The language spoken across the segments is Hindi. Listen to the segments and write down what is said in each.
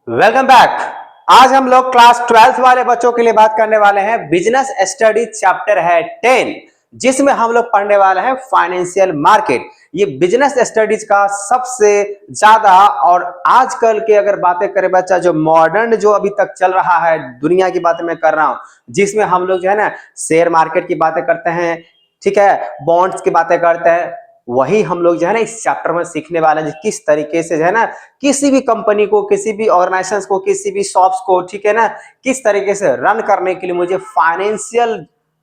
Welcome back. आज हम लोग क्लास 12th वाले बच्चों के लिए बात करने वाले हैं। बिजनेस स्टडी चैप्टर है 10, जिसमें हम लोग पढ़ने वाले हैं फाइनेंशियल मार्केट। ये बिजनेस स्टडीज का सबसे ज्यादा और आजकल के अगर बातें करें बच्चा, जो मॉडर्न जो अभी तक चल रहा है दुनिया की बातें मैं कर रहा हूं, जिसमें हम लोग जो है ना शेयर मार्केट की बातें करते हैं, ठीक है, बॉन्ड्स की बातें करते हैं, वही हम लोग जो है ना इस चैप्टर में सीखने वाले हैं। किस तरीके से जो है ना किसी भी कंपनी को, किसी भी ऑर्गेनाइजेशन को, किसी भी शॉप्स को, ठीक है ना, किस तरीके से रन करने के लिए मुझे फाइनेंशियल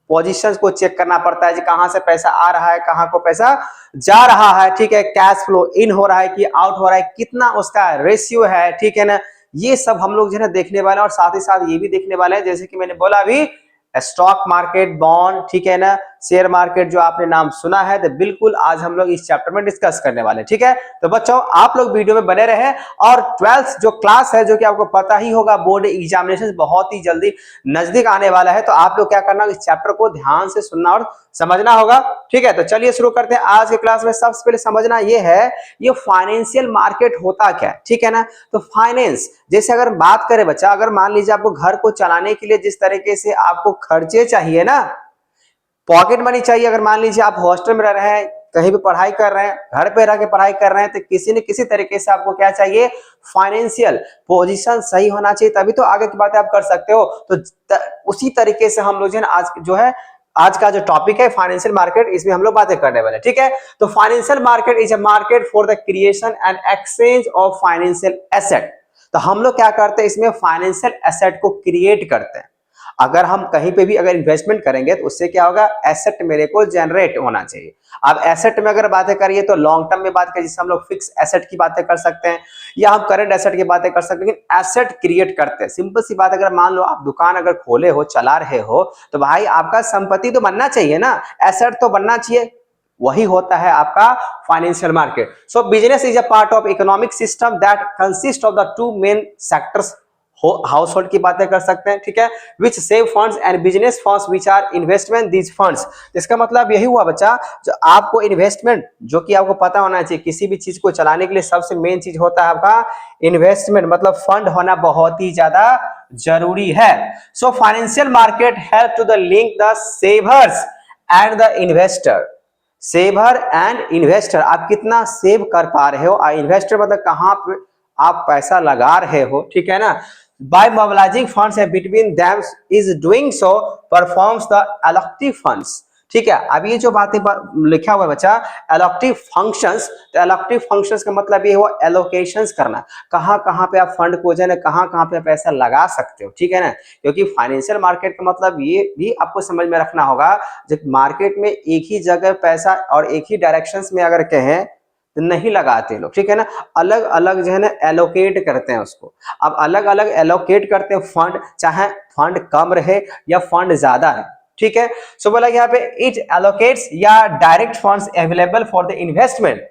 पोजीशंस को चेक करना पड़ता है, जी कहां से पैसा आ रहा है, कहां को पैसा जा रहा है, ठीक है, कैश फ्लो इन हो रहा है कि आउट हो रहा है, कितना उसका रेशियो है, ठीक है ना। ये सब हम लोग जो है ना देखने वाले हैं और साथ ही साथ ये भी देखने वाले हैं, जैसे कि मैंने बोला अभी, स्टॉक मार्केट, बॉन्ड, ठीक है ना, शेयर मार्केट जो आपने नाम सुना है, तो बिल्कुल आज हम लोग इस चैप्टर में डिस्कस करने वाले हैं, ठीक है। तो बच्चों आप लोग वीडियो में बने रहे। और 12th जो क्लास है, जो कि आपको पता ही होगा, बोर्ड एग्जामिनेशन बहुत ही जल्दी नजदीक आने वाला है, तो आप लोग क्या करना, इस चैप्टर को ध्यान से सुनना और समझना होगा, ठीक है। तो चलिए शुरू करते हैं आज के क्लास में। सबसे पहले समझना ये है, ये फाइनेंशियल मार्केट होता क्या है, ठीक है ना। तो फाइनेंस, जैसे अगर बात करें बच्चा, अगर मान लीजिए आपको घर को चलाने के लिए जिस तरीके से आपको खर्चे चाहिए ना, पॉकेट मनी चाहिए, अगर मान लीजिए आप हॉस्टल में रह रहे हैं, कहीं भी पढ़ाई कर रहे हैं, घर पे रह के पढ़ाई कर रहे हैं, तो किसी न किसी तरीके से आपको क्या चाहिए, फाइनेंशियल पोजीशन सही होना चाहिए, तभी तो आगे की बातें आप कर सकते हो। तो उसी तरीके से हम लोग जो है आज जो है आज का जो टॉपिक है फाइनेंशियल मार्केट, इसमें हम लोग बातें करने वाले हैं, ठीक है। तो financial market is a market for the creation and exchange of financial asset. तो हम लोग क्या करते हैं, इसमें फाइनेंशियल एसेट को क्रिएट करते हैं। अगर हम कहीं पे भी अगर इन्वेस्टमेंट करेंगे तो उससे क्या होगा, एसेट मेरे को जनरेट होना चाहिए। अब एसेट में अगर बातें करिए तो लॉन्ग टर्म में बात करिए, जिससे हम लोग फिक्स एसेट की बातें कर सकते हैं या हम करंट एसेट की बातें कर सकते हैं, लेकिन एसेट क्रिएट करते हैं। सिंपल सी बात, अगर मान लो आप दुकान अगर खोले हो, चला रहे हो, तो भाई आपका संपत्ति तो बनना चाहिए ना, एसेट तो बनना चाहिए, वही होता है आपका financial market. So business is a part of economic system that consist of the two main sectors. हाउस होल्ड की बातें कर सकते हैं, ठीक है, which save funds and business funds which are investment these funds. इसका मतलब यही हुआ बच्चा, जो आपको इन्वेस्टमेंट, जो कि आपको पता होना चाहिए, किसी भी चीज को चलाने के लिए सबसे मेन चीज होता है आपका इन्वेस्टमेंट, मतलब फंड होना बहुत ही ज्यादा जरूरी है। So financial market help to the link the savers and the investor. Saver and investor, आप कितना सेव कर पा रहे हो, इन्वेस्टर मतलब कहां पे आप पैसा लगा रहे हो, ठीक है ना। by mobilizing funds between them is doing so performs the allocative funds, ठीक है। अब ये जो बातें लिखा हुआ है बच्चा, एलोक्टिव फंक्शंस, तो एलोक्टिव फंक्शंस का मतलब ये हुआ एलोकेशंस करना, कहां कहां पे आप फंड को जो है कहां कहां पे पैसा लगा सकते हो, ठीक है ना। क्योंकि फाइनेंशियल मार्केट का मतलब ये भी आपको समझ में रखना होगा, जब मार्केट में एक ही जगह पैसा और एक ही डायरेक्शंस में अगर कहें तो नहीं लगाते लोग, ठीक है ना, अलग अलग जो है ना एलोकेट करते हैं उसको। अब अलग अलग एलोकेट करते हैं फंड, चाहे फंड कम रहे या फंड ज्यादा है, ठीक है। सो बोला यहाँ पे इट एलोकेट्स या direct funds available for the investment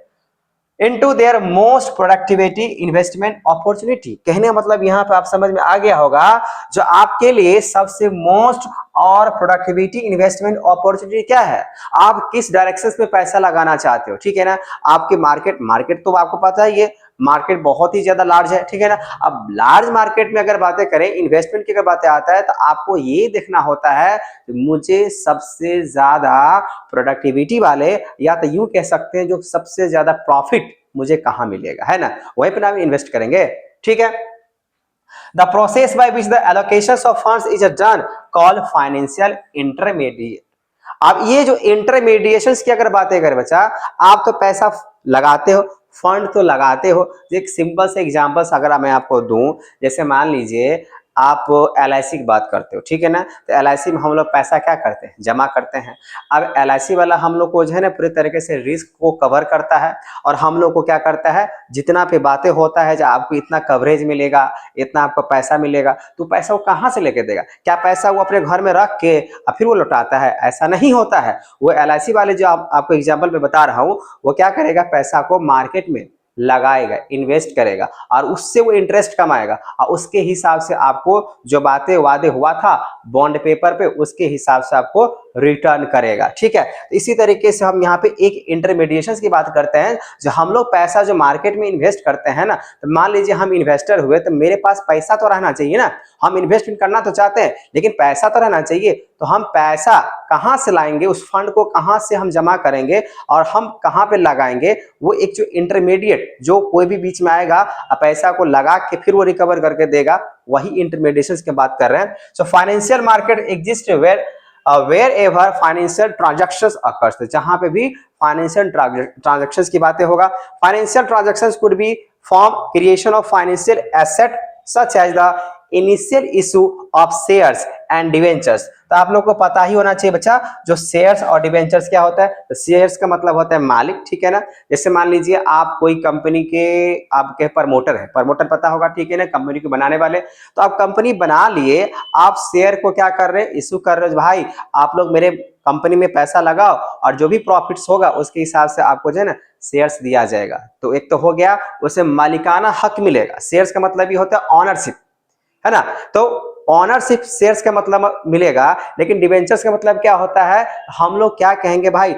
into their most productivity investment opportunity. कहने का मतलब यहाँ पे आप समझ में आ गया होगा, जो आपके लिए सबसे मोस्ट और प्रोडक्टिविटी इन्वेस्टमेंट अपॉर्चुनिटी क्या है, आप किस डायरेक्शन में पैसा लगाना चाहते हो, ठीक है ना। आपके मार्केट तो आपको पता है, ये मार्केट बहुत ही ज्यादा लार्ज है, ठीक है ना। अब लार्ज मार्केट में अगर बातें करें, इन्वेस्टमेंट की अगर बातें आता है, तो आपको ये देखना होता है मुझे सबसे ज्यादा प्रोडक्टिविटी वाले, या तो यूं कह सकते हैं जो सबसे ज्यादा प्रॉफिट मुझे कहां मिलेगा, है ना, वहीं पर आप इन्वेस्ट करेंगे, ठीक है। The process by which the allocation of funds is done called financial intermediate. अब ये जो इंटरमीडिएशन की अगर बातें करें बच्चा, आप तो पैसा लगाते हो, फंड तो लगाते हो। एक सिंपल से एग्जांपल्स अगर मैं आपको दूं, जैसे मान लीजिए आप LIC की बात करते हो, ठीक है ना, तो LIC में हम लोग पैसा क्या करते हैं, जमा करते हैं। अब LIC वाला हम लोग को जो है ना पूरे तरीके से रिस्क को कवर करता है, और हम लोग को क्या करता है, जितना पे बातें होता है, जो आपको इतना कवरेज मिलेगा, इतना आपको पैसा मिलेगा, तो पैसा वो कहाँ से लेके देगा, क्या पैसा वो अपने घर में रख के और फिर वो लौटाता है, ऐसा नहीं होता है। वो LIC वाले जो आपको एग्जाम्पल में बता रहा हूँ, वो क्या करेगा, पैसा को मार्केट में लगाएगा, इन्वेस्ट करेगा, और उससे वो इंटरेस्ट कमाएगा, और उसके हिसाब से आपको जो बातें वादे हुआ था बॉन्ड पेपर पे, उसके हिसाब से आपको रिटर्न करेगा। ठीक है, तो इसी तरीके से हम यहाँ पे एक इंटरमीडिएशन की बात करते हैं। जो हम लोग पैसा जो मार्केट में इन्वेस्ट करते हैं ना, तो मान लीजिए हम इन्वेस्टर हुए, तो मेरे पास पैसा तो रहना चाहिए ना, हम इन्वेस्टमेंट करना तो चाहते हैं लेकिन पैसा तो रहना चाहिए। तो हम पैसा कहां से लाएंगे, उस फंड को कहां से हम जमा करेंगे और हम कहां पे लगाएंगे, वो एक जो इंटरमीडिएट जो कोई भी बीच में आएगा पैसा को लगा के फिर वो रिकवर करके देगा, वही इंटरमीडिएशन की बात कर रहे हैं। So financial market exist wherever financial transactions occurs, जहां पे भी फाइनेंशियल ट्रांजैक्शंस की बातें होगा। Financial transactions could be form creation of financial asset such as the initial issue of shares and debentures. तो आप लोग को पता ही होना चाहिए बच्चा, जो शेयर्स और डिवेंचर्स क्या होता है। तो शेयर्स का मतलब होता है मालिक, ठीक है ना। जैसे मान लीजिए आप कोई कंपनी के आपके प्रमोटर है, प्रमोटर पता होगा, ठीक है ना, कंपनी को बनाने वाले। तो आप कंपनी बना लिए, आप शेयर को क्या कर रहे हैं, इशू कर रहे हो, भाई आप लोग मेरे कंपनी में पैसा लगाओ और जो भी प्रॉफिट्स होगा उसके हिसाब से आपको जो है ना शेयर्स दिया जाएगा। तो एक तो हो गया, उसे मालिकाना हक मिलेगा। शेयर्स का मतलब ये होता है ऑनरशिप, है ना। तो ऑनरशिप शेयर्स का मतलब मिलेगा, लेकिन डिवेंचर्स का मतलब क्या होता है, हम लोग क्या कहेंगे भाई,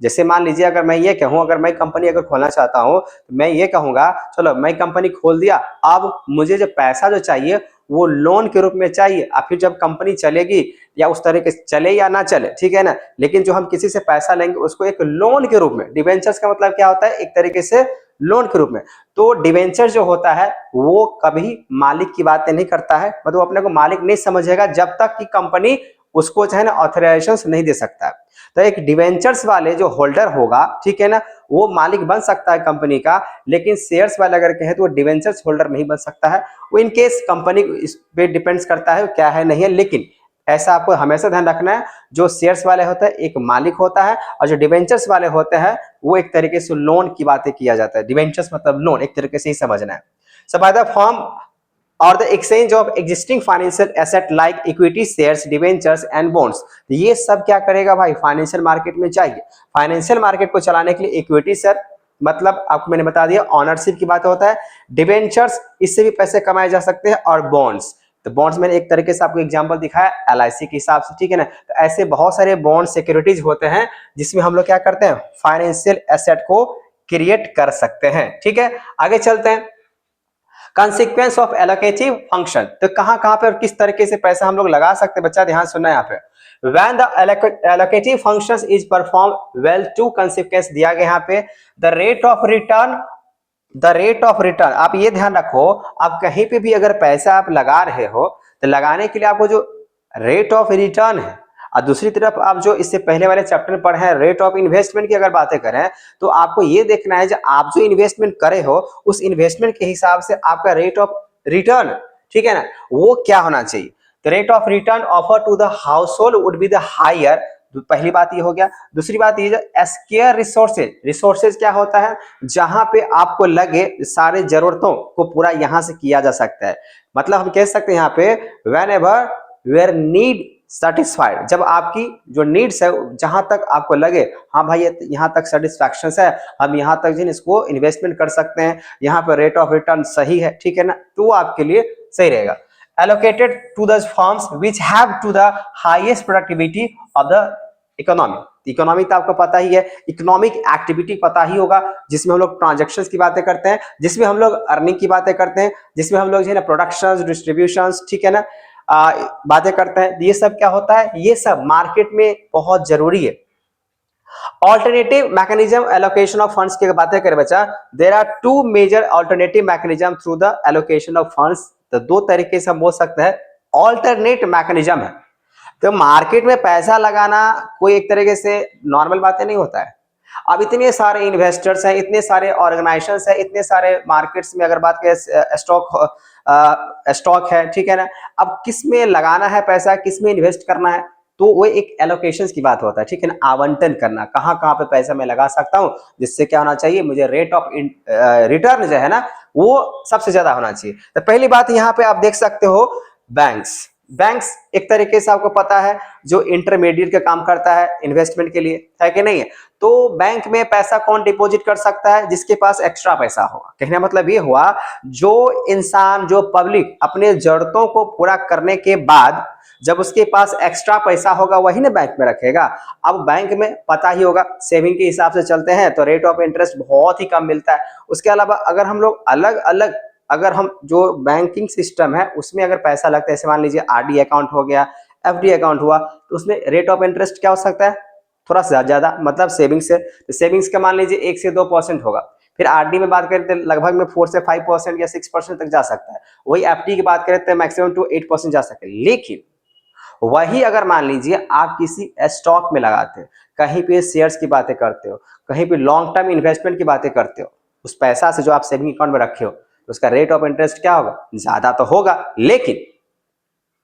जैसे मान लीजिए अगर मैं ये कहूं, अगर मैं कंपनी अगर खोलना चाहता हूं तो मैं ये कहूंगा चलो मैं कंपनी खोल दिया, अब मुझे जो पैसा जो चाहिए वो लोन के रूप में चाहिए। और फिर जब कंपनी चलेगी या उस तरीके से चले या ना चले, ठीक है ना, लेकिन जो हम किसी से पैसा लेंगे उसको एक लोन के रूप में। डिवेंचर्स का मतलब क्या होता है, एक तरीके से लोन के रूप में। तो डिवेंचर जो होता है वो कभी मालिक की बातें नहीं करता है, मतलब अपने को मालिक नहीं समझेगा जब तक कि कंपनी उसको जो है ना ऑथराइजेशन नहीं दे सकता। तो एक डिवेंचर्स वाले जो होल्डर होगा, ठीक है ना, वो मालिक बन सकता है कंपनी का, लेकिन शेयर्स वाले अगर कहे तो वो डिवेंचर्स होल्डर नहीं बन सकता है। वो इन केस कंपनी इस पे डिपेंड्स करता है क्या है नहीं है, लेकिन ऐसा आपको हमेशा ध्यान रखना है, जो शेयर्स वाले होते हैं एक मालिक होता है और जो डिवेंचर्स वाले होते हैं वो एक तरीके से लोन की बातें किया जाता है। डिवेंचर्स मतलब लोन, एक तरीके से ही समझना है। सो बाय द फॉर्म और the exchange of existing financial asset like equity, shares, debentures and bonds, ये सब क्या करेगा भाई, फाइनेंशियल मार्केट में चाहिए। फाइनेंशियल मार्केट को चलाने के लिए इक्विटी शेयर मतलब आपको मैंने बता दिया ऑनरशिप की बात होता है, डिवेंचर्स इससे भी पैसे कमाए जा सकते हैं, और बॉन्ड्स, तो बॉन्ड्स मैंने एक तरीके से आपको एग्जांपल दिखाया एलआईसी के हिसाब से, ठीक है ना। तो ऐसे बहुत सारे बॉन्ड सिक्योरिटीज होते हैं जिसमें हम लोग क्या करते हैं, फाइनेंशियल एसेट को क्रिएट कर सकते हैं। ठीक है, आगे चलते हैं। कंसिक्वेंस ऑफ एलोकेटिव फंक्शन, तो कहां कहां पे और किस तरीके से पैसा हम लोग लगा सकते हैं, बच्चा ध्यान सुनना यहाँ पे। When the allocative functions is performed well, two consequence दिया गया यहाँ पे, the rate of return, आप ये ध्यान रखो, आप कहीं पे भी अगर पैसा आप लगा रहे हो तो लगाने के लिए आपको जो रेट ऑफ रिटर्न है, और दूसरी तरफ आप जो इससे पहले वाले चैप्टर में पढ़े हैं रेट ऑफ इन्वेस्टमेंट की अगर बातें करें, तो आपको ये देखना है जो आप जो इन्वेस्टमेंट करे हो उस इन्वेस्टमेंट के हिसाब से आपका रेट ऑफ रिटर्न, ठीक है ना, वो क्या होना चाहिए। तो rate of return offer to the household would be the higher, पहली बात ये हो गया। दूसरी बात ये, स्केयर रिसोर्सेज, रिसोर्सेज क्या होता है, जहां पे आपको लगे सारे जरूरतों को पूरा यहां से किया जा सकता है। मतलब हम कह सकते हैं यहाँ पे whenever where need satisfied, जब आपकी जो नीड्स है जहां तक आपको लगे हाँ भाई यहाँ तक सेटिस्फैक्शन है, हम यहाँ तक जिन इसको इन्वेस्टमेंट कर सकते हैं, यहाँ पे रेट ऑफ रिटर्न सही है, ठीक है ना, तो आपके लिए सही रहेगा। allocated to the firms which have to the highest productivity of the economy, economy तो आपको पता ही है, इकोनॉमिक एक्टिविटी पता ही होगा, जिसमें हम लोग ट्रांजैक्शंस की बातें करते हैं, जिसमें हम लोग अर्निंग की बातें करते हैं, जिसमें हम लोग जो है ना प्रोडक्शंस, डिस्ट्रीब्यूशंस, ठीक है ना, बातें करते हैं। ये सब क्या होता है, ये सब मार्केट में बहुत जरूरी है। Alternative mechanism allocation of funds की बातें करें बच्चा, there are two major alternative mechanism through the allocation of funds, तो दो तरीके से हम बोल सकते हैं ऑल्टरनेट मैकेनिज्म है। तो मार्केट में पैसा लगाना कोई एक तरीके से नॉर्मल बातें नहीं होता है। अब इतने सारे इन्वेस्टर्स हैं, इतने सारे ऑर्गेनाइजेशंस हैं, इतने सारे मार्केट्स में अगर बात करें स्टॉक है, ठीक है ना, अब किस में लगाना है पैसा, किस में इन्वेस्ट करना है, तो वो एक एलोकेशन की बात होता है, ठीक है ना, आवंटन करना, कहां कहां पे पैसा मैं लगा सकता हूं, जिससे क्या होना चाहिए, मुझे रेट ऑफ रिटर्न जो है ना वो सबसे ज्यादा होना चाहिए। तो पहली बात यहाँ पे आप देख सकते हो बैंक्स, बैंक्स एक तरीके से आपको पता है जो इंटरमीडिएट का काम करता है इन्वेस्टमेंट के लिए, है कि नहीं है। तो तो बैंक में पैसा कौन डिपॉजिट कर सकता है? जिसके पास एक्स्ट्रा पैसा होगा। कहने का मतलब ये हुआ, जो इंसान, जो पब्लिक अपने जरूरतों को पूरा करने के बाद जब उसके पास एक्स्ट्रा पैसा होगा वही ना बैंक में रखेगा। अब बैंक में पता ही होगा, सेविंग के हिसाब से चलते हैं तो रेट ऑफ इंटरेस्ट बहुत ही कम मिलता है। उसके अलावा अगर हम लोग अलग अलग, अगर हम जो बैंकिंग सिस्टम है उसमें अगर पैसा लगता है, जैसे मान लीजिए आरडी अकाउंट हो गया, एफडी अकाउंट हुआ, तो उसमें रेट ऑफ इंटरेस्ट क्या हो सकता है? थोड़ा सा ज्यादा, मतलब सेविंग्स से, तो सेविंग्स का मान लीजिए 1 से 2% होगा। फिर आरडी में बात करें तो लगभग में 4 से 5% या 6% तक जा सकता है। वही एफडी की बात करें तो मैक्सिमम टू 8% जा सकता है। लेकिन वही अगर मान लीजिए आप किसी स्टॉक में लगाते हो, कहीं पे शेयर्स की बातें करते हो, कहीं पे लॉन्ग टर्म इन्वेस्टमेंट की बातें करते हो, उस पैसा से जो आप सेविंग अकाउंट में रखे हो, तो उसका रेट ऑफ इंटरेस्ट क्या होगा? ज्यादा तो होगा।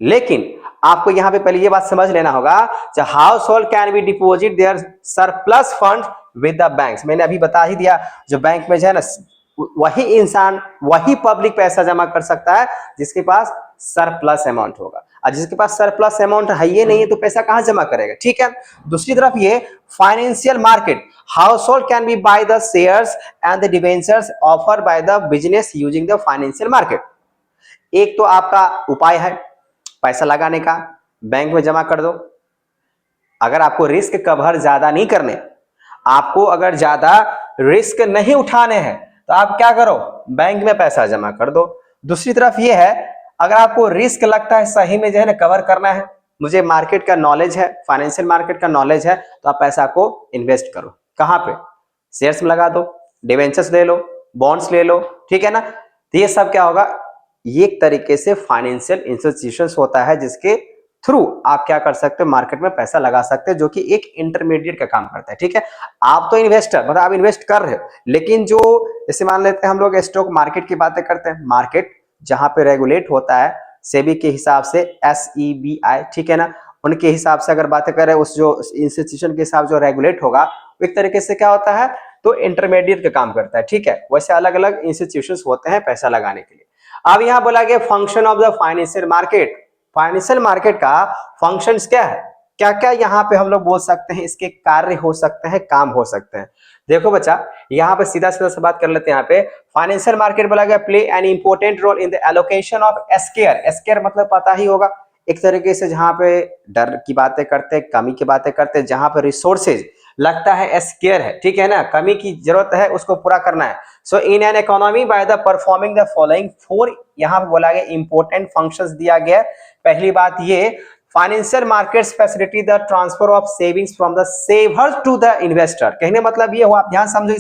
लेकिन आपको यहां पे पहले ये बात समझ लेना होगा, household can be deposit their surplus fund with the banks. मैंने अभी बता ही दिया, जो बैंक में जो है ना, वही इंसान, वही पब्लिक पैसा जमा कर सकता है जिसके पास सरप्लस अमाउंट होगा। और जिसके पास सरप्लस अमाउंट है ये नहीं है तो पैसा कहां जमा करेगा? ठीक है। दूसरी तरफ ये financial market, house hold can B by the shares and the debentures offer by the business using the financial market. एक तो आपका उपाय है पैसा लगाने का, बैंक में जमा कर दो। अगर आपको रिस्क कवर ज्यादा नहीं करने, आपको अगर ज्यादा रिस्क नहीं उठाने हैं, तो आप क्या करो? बैंक में पैसा जमा कर दो। दूसरी तरफ ये है, अगर आपको रिस्क लगता है सही में जो है ना कवर करना है, मुझे मार्केट का नॉलेज है, फाइनेंशियल मार्केट का नॉलेज है, तो आप पैसा को इन्वेस्ट करो। कहां पे? शेयर्स में लगा दो, डिवेंचर्स ले लो, बॉन्ड्स ले लो, ठीक है ना। तो ये सब क्या होगा? ये एक तरीके से फाइनेंशियल इंस्टीट्यूशंस होता है जिसके थ्रू आप क्या कर सकते हो? मार्केट में पैसा लगा सकते हैं, जो कि एक इंटरमीडिएट का काम करता है। ठीक है। आप तो इन्वेस्टर, मतलब आप इन्वेस्ट कर रहे हो, लेकिन जो जैसे मान लेते हैं हम लोग स्टॉक मार्केट की बातें करते हैं, मार्केट जहां पे रेगुलेट होता है सेबी के हिसाब से, SEBI, ठीक है ना, उनके हिसाब से अगर बातें करें, उस जो इंस्टीट्यूशन के हिसाब जो रेगुलेट होगा, एक तरीके से क्या होता है, तो इंटरमीडिएट का काम करता है। ठीक है। वैसे अलग अलग इंस्टीट्यूशंस होते हैं पैसा लगाने के लिए। अब यहां बोला गया function of the financial market. Financial market का फंक्शंस क्या है? क्या क्या यहाँ पे हम लोग बोल सकते हैं, इसके कार्य हो सकते हैं, काम हो सकते हैं। देखो बच्चा, यहाँ पे सीधा सीधा से बात कर लेते हैं। यहाँ पे फाइनेंशियल मार्केट बोला गया play an important role in the allocation of एस्केयर। एस्केयर मतलब पता ही होगा, एक तरीके से जहां पे डर की बातें करते हैं, कमी की बातें करते हैं, जहां पे रिसोर्सेज लगता है एस्केयर है, ठीक है ना, कमी की जरूरत है, उसको पूरा करना है। So in an economy by the performing the following 4, यहाँ पे बोला गया इंपॉर्टेंट फंक्शंस दिया गया। पहली बात ये, financial markets facility the transfer of savings from the saver to the investor. कहने मतलब ये हुआ, आप ध्यान समझो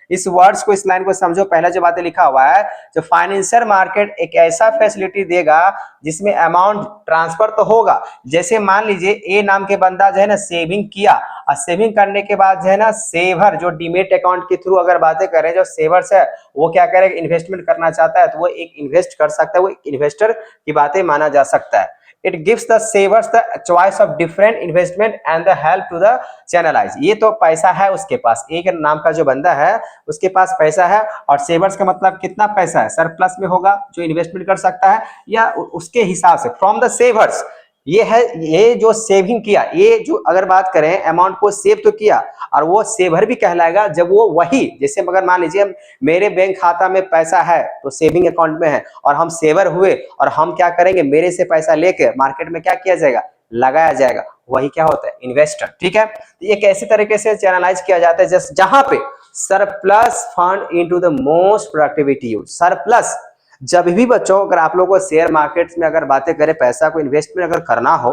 इस वर्ड्स को, इस लाइन को समझो। पहला जो बातें लिखा हुआ है, जो फाइनेंशियल मार्केट एक ऐसा फैसिलिटी देगा जिसमें अमाउंट ट्रांसफर तो होगा। जैसे मान लीजिए ए नाम के बंदा जो है ना सेविंग किया, और सेविंग करने के बाद जो है ना सेवर, जो डीमेट अकाउंट के थ्रू अगर बातें करें, जो सेवर्स है वो क्या करेगा? इन्वेस्टमेंट करना चाहता है, तो वो एक इन्वेस्ट कर सकता है, वो एक इन्वेस्टर की बातें माना जा सकता है। It gives the savers the choice of different investment and the help to the channelize। ये तो पैसा है उसके पास, एक नाम का जो बंदा है उसके पास पैसा है, और सेवर्स का मतलब कितना पैसा है? सरप्लस में होगा, जो इन्वेस्टमेंट कर सकता है, या उसके हिसाब से फ्रॉम द सेवर्स। ये है, ये जो सेविंग किया, ये जो अगर बात करें अमाउंट को सेव तो किया, और वो सेवर भी कहलाएगा जब वो वही, जैसे अगर मान लीजिए मेरे बैंक खाता में पैसा है तो सेविंग अकाउंट में है, और हम सेवर हुए, और हम क्या करेंगे? मेरे से पैसा लेकर मार्केट में क्या किया जाएगा? लगाया जाएगा। वही क्या होता है? इन्वेस्टर। ठीक है। तो ये कैसी तरीके से चैनलाइज किया जाता है? जस्ट जहां पे surplus fund into the most productivity use. Surplus जब भी बच्चों, अगर आप लोगों को शेयर मार्केट्स में अगर बातें करें, पैसा को इन्वेस्टमेंट अगर करना हो,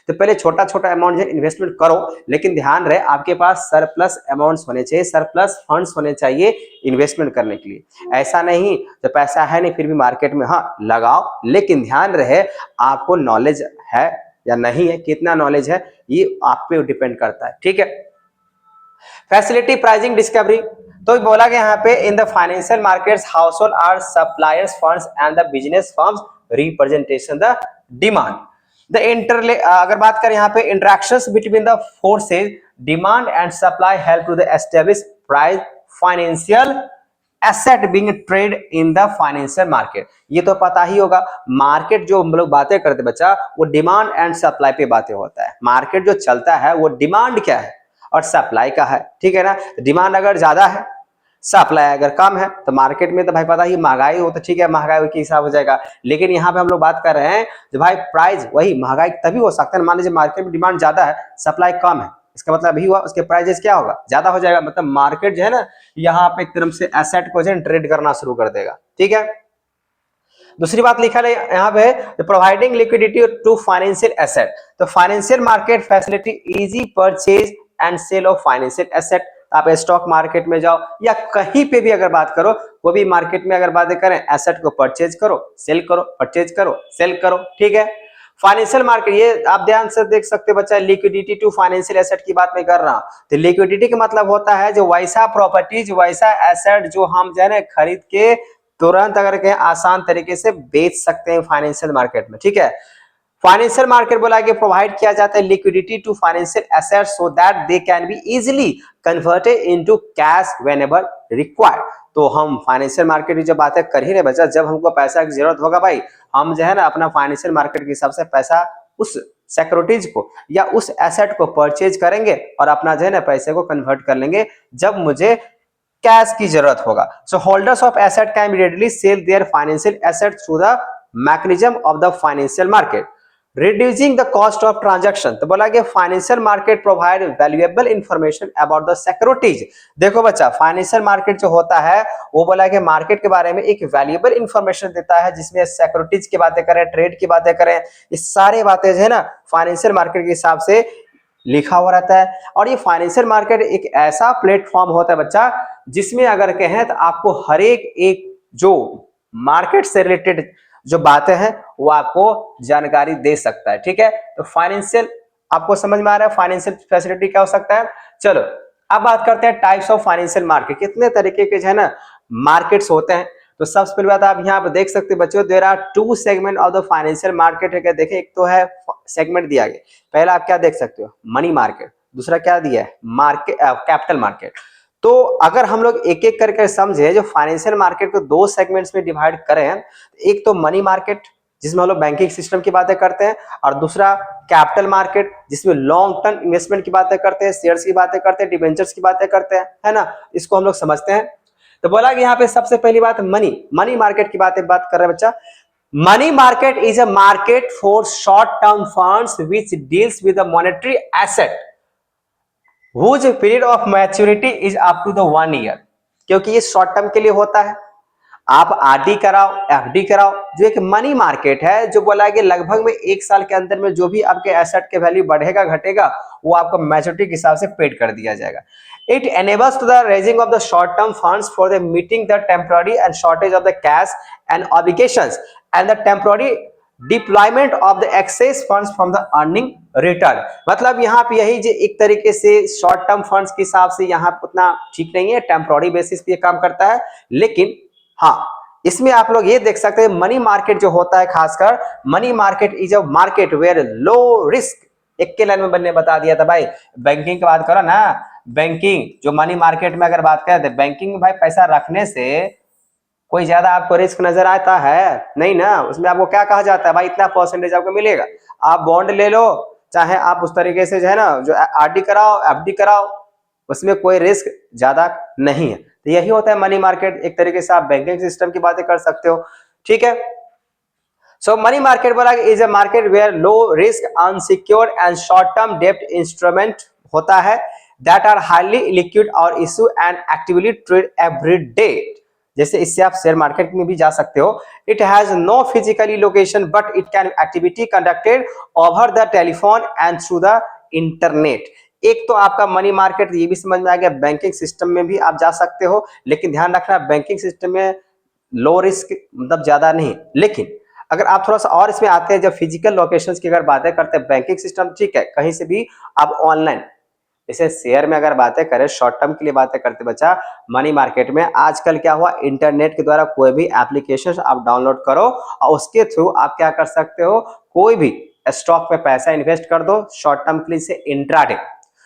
तो पहले छोटा छोटा अमाउंट इन्वेस्टमेंट करो, लेकिन ध्यान रहे आपके पास सरप्लस अमाउंट्स होने चाहिए, सरप्लस फंड्स होने चाहिए इन्वेस्टमेंट करने के लिए। ऐसा नहीं तो पैसा है नहीं फिर भी मार्केट में हाँ लगाओ, लेकिन ध्यान रहे आपको नॉलेज है या नहीं है, कितना नॉलेज है ये आप पे डिपेंड करता है। ठीक है। फैसिलिटी प्राइसिंग डिस्कवरी, तो बोला गया यहाँ पे in the financial markets household are suppliers funds and the business firms representation the demand. The अगर बात करें यहाँ पे interactions between the forces demand and supply help to the establish price financial asset being trade in the financial market. ये तो पता ही होगा, मार्केट जो हम लोग बातें करते बच्चा, वो डिमांड एंड सप्लाई पे बातें होता है। मार्केट जो चलता है वो डिमांड क्या है, और सप्लाई का है, ठीक है ना। डिमांड अगर ज्यादा है, सप्लाई अगर कम है, तो मार्केट में तो भाई पता ही महंगाई हो, तो ठीक है महंगाई के हिसाब हो जाएगा। लेकिन यहाँ पे हम लोग बात कर रहे हैं जो भाई प्राइस वही महंगाई तभी हो सकता है, मान लीजिए मार्केट में डिमांड ज्यादा है, सप्लाई कम है, इसका मतलब भी हुआ उसके प्राइजेस क्या होगा, ज्यादा हो जाएगा। मतलब मार्केट जो है ना यहाँ पे एक तरफ से एसेट को जो है ट्रेड करना शुरू कर देगा, ठीक है। दूसरी बात लिखा है यहाँ पे, providing liquidity to financial asset, तो financial market facility easy purchase and sale of financial asset. आप स्टॉक मार्केट में जाओ या कहीं पे भी अगर बात करो, वो भी मार्केट में अगर बातें करें, एसेट को परचेज करो, सेल करो, परचेज करो, सेल करो, ठीक है। फाइनेंशियल मार्केट, ये आप ध्यान से देख सकते हो बच्चा, लिक्विडिटी टू फाइनेंशियल एसेट की बात मैं कर रहा हूं। तो लिक्विडिटी का मतलब होता है जो वैसा प्रॉपर्टीज, वैसा एसेट जो हम जो है ना खरीद के तुरंत अगर कहें आसान तरीके से बेच सकते हैं फाइनेंशियल मार्केट में, ठीक है। फाइनेंशियल मार्केट बोला कि प्रोवाइड किया जाता है liquidity to financial assets so that they can be easily converted into cash whenever required. तो हम फाइनेंशियल मार्केट की जब बातें कर ही रहे बच्चा, जब हमको पैसा की जरूरत होगा भाई, हम जो है ना अपना फाइनेंशियल मार्केट के हिसाब से पैसा उस सिक्योरिटीज को या उस एसेट को परचेज करेंगे और अपना जो है ना पैसे को कन्वर्ट कर लेंगे जब मुझे कैश की जरूरत होगा। So holders of asset can be readily sell their financial asset through the mechanism of the financial market, reducing the cost of transaction. तो बोला कि financial market provide valuable information about the securities. देखो बच्चा, फाइनेंशियल मार्केट जो होता है वो बोला कि मार्केट के बारे में एक वैल्यूएबल इंफॉर्मेशन देता है, जिसमें सिक्योरिटीज की बातें करें, ट्रेड की बातें करें, ये सारी बातें जो है ना फाइनेंशियल मार्केट के हिसाब से लिखा हुआ रहता है। और ये फाइनेंशियल मार्केट एक ऐसा प्लेटफॉर्म होता है बच्चा जिसमें अगर कहें तो आपको हर एक जो मार्केट से रिलेटेड जो बातें हैं वो आपको जानकारी दे सकता है, ठीक है। तो फाइनेंशियल आपको समझ में आ रहा है फाइनेंशियल फैसिलिटी क्या हो सकता है। चलो अब बात करते हैं टाइप्स ऑफ फाइनेंशियल मार्केट, कितने तरीके के जो है ना मार्केट्स होते हैं। तो सबसे पहले बात आप यहाँ पे देख सकते हैं बच्चों, there are two segment of the financial market है। देखें, एक तो है सेगमेंट दिया गया, पहला आप क्या देख सकते हो, मनी मार्केट, दूसरा क्या दिया है, मार्केट कैपिटल मार्केट। तो अगर हम लोग एक एक करके समझे, जो फाइनेंशियल मार्केट को दो सेगमेंट्स में डिवाइड करें, एक तो मनी मार्केट जिसमें हम लोग बैंकिंग सिस्टम की बातें करते हैं, और दूसरा कैपिटल मार्केट जिसमें लॉन्ग टर्म इन्वेस्टमेंट की बातें करते हैं, शेयर्स की बातें करते हैं, डिबेंचर्स की बातें करते हैं, है ना। इसको हम लोग समझते हैं। तो बोला कि यहाँ पे सबसे पहली बात मनी मार्केट की बात कर रहे हैं बच्चा। Money market is a market for short term funds which deals with a monetary asset whose period of maturity is up to the 1 year। क्योंकि ये शॉर्ट टर्म के लिए होता है, आप आरडी कराओ, एफडी कराओ, जो एक मनी मार्केट है जो बोला है कि लगभग में 1 साल के अंदर में जो भी आपके एसेट के वैल्यू बढ़ेगा घटेगा वो आपको मैच्योरिटी के हिसाब से पेड कर दिया जाएगा। It enables to the raising of the short term funds for the meeting the temporary and shortage of the cash and obligations and the temporary deployment of the excess funds from the earning return. मतलब यहाँ पे यही जो एक तरीके से शॉर्ट टर्म फंड्स के हिसाब से यहाँ उतना ठीक नहीं है, टेम्पोररी बेसिस पे काम करता है। लेकिन हाँ, इसमें आप लोग ये देख सकते हैं मनी मार्केट जो होता है, खासकर money market is a market where low risk, एक के लाइन में बनने बता दिया था भाई। बैंकिंग की बात करो ना, बैंकिंग जो मनी मार्केट में अगर बात करें तो बैंकिंग में भाई पैसा रखने से कोई ज्यादा आपको रिस्क नजर आता है नहीं ना। उसमें आपको क्या कहा जाता है भाई, इतना परसेंटेज आपको मिलेगा, आप बॉन्ड ले लो, चाहे आप उस तरीके से जो है ना जो आरडी कराओ, एफडी कराओ, उसमें कोई रिस्क ज्यादा नहीं है। तो यही होता है मनी मार्केट, एक तरीके से आप बैंकिंग सिस्टम की बातें कर सकते हो, ठीक है। सो मनी मार्केट बोला is a market where low risk unsecured and short term डेब्ट इंस्ट्रूमेंट होता है दैट आर हाईली लिक्विड और issue and actively trade every day. जैसे इससे आप शेयर मार्केट में भी जा सकते हो। It has no physically location but it can activity conducted over the telephone and through the internet. एक तो आपका मनी मार्केट ये भी समझ में आ गया, बैंकिंग सिस्टम में भी आप जा सकते हो, लेकिन ध्यान रखना बैंकिंग सिस्टम में लो रिस्क मतलब ज्यादा नहीं। लेकिन अगर आप थोड़ा सा और इसमें आते हैं, जब फिजिकल लोकेशंस की अगर बातें करते हैं, बैंकिंग सिस्टम ठीक है कहीं से भी आप ऑनलाइन, जैसे शेयर में अगर बातें करें, शॉर्ट टर्म के लिए बातें करते बच्चा, मनी मार्केट में आजकल क्या हुआ, इंटरनेट के द्वारा कोई भी एप्लीकेशन आप डाउनलोड करो और उसके थ्रू आप क्या कर सकते हो, कोई भी स्टॉक में पैसा इन्वेस्ट कर दो शॉर्ट टर्म के लिए से इंट्राडे।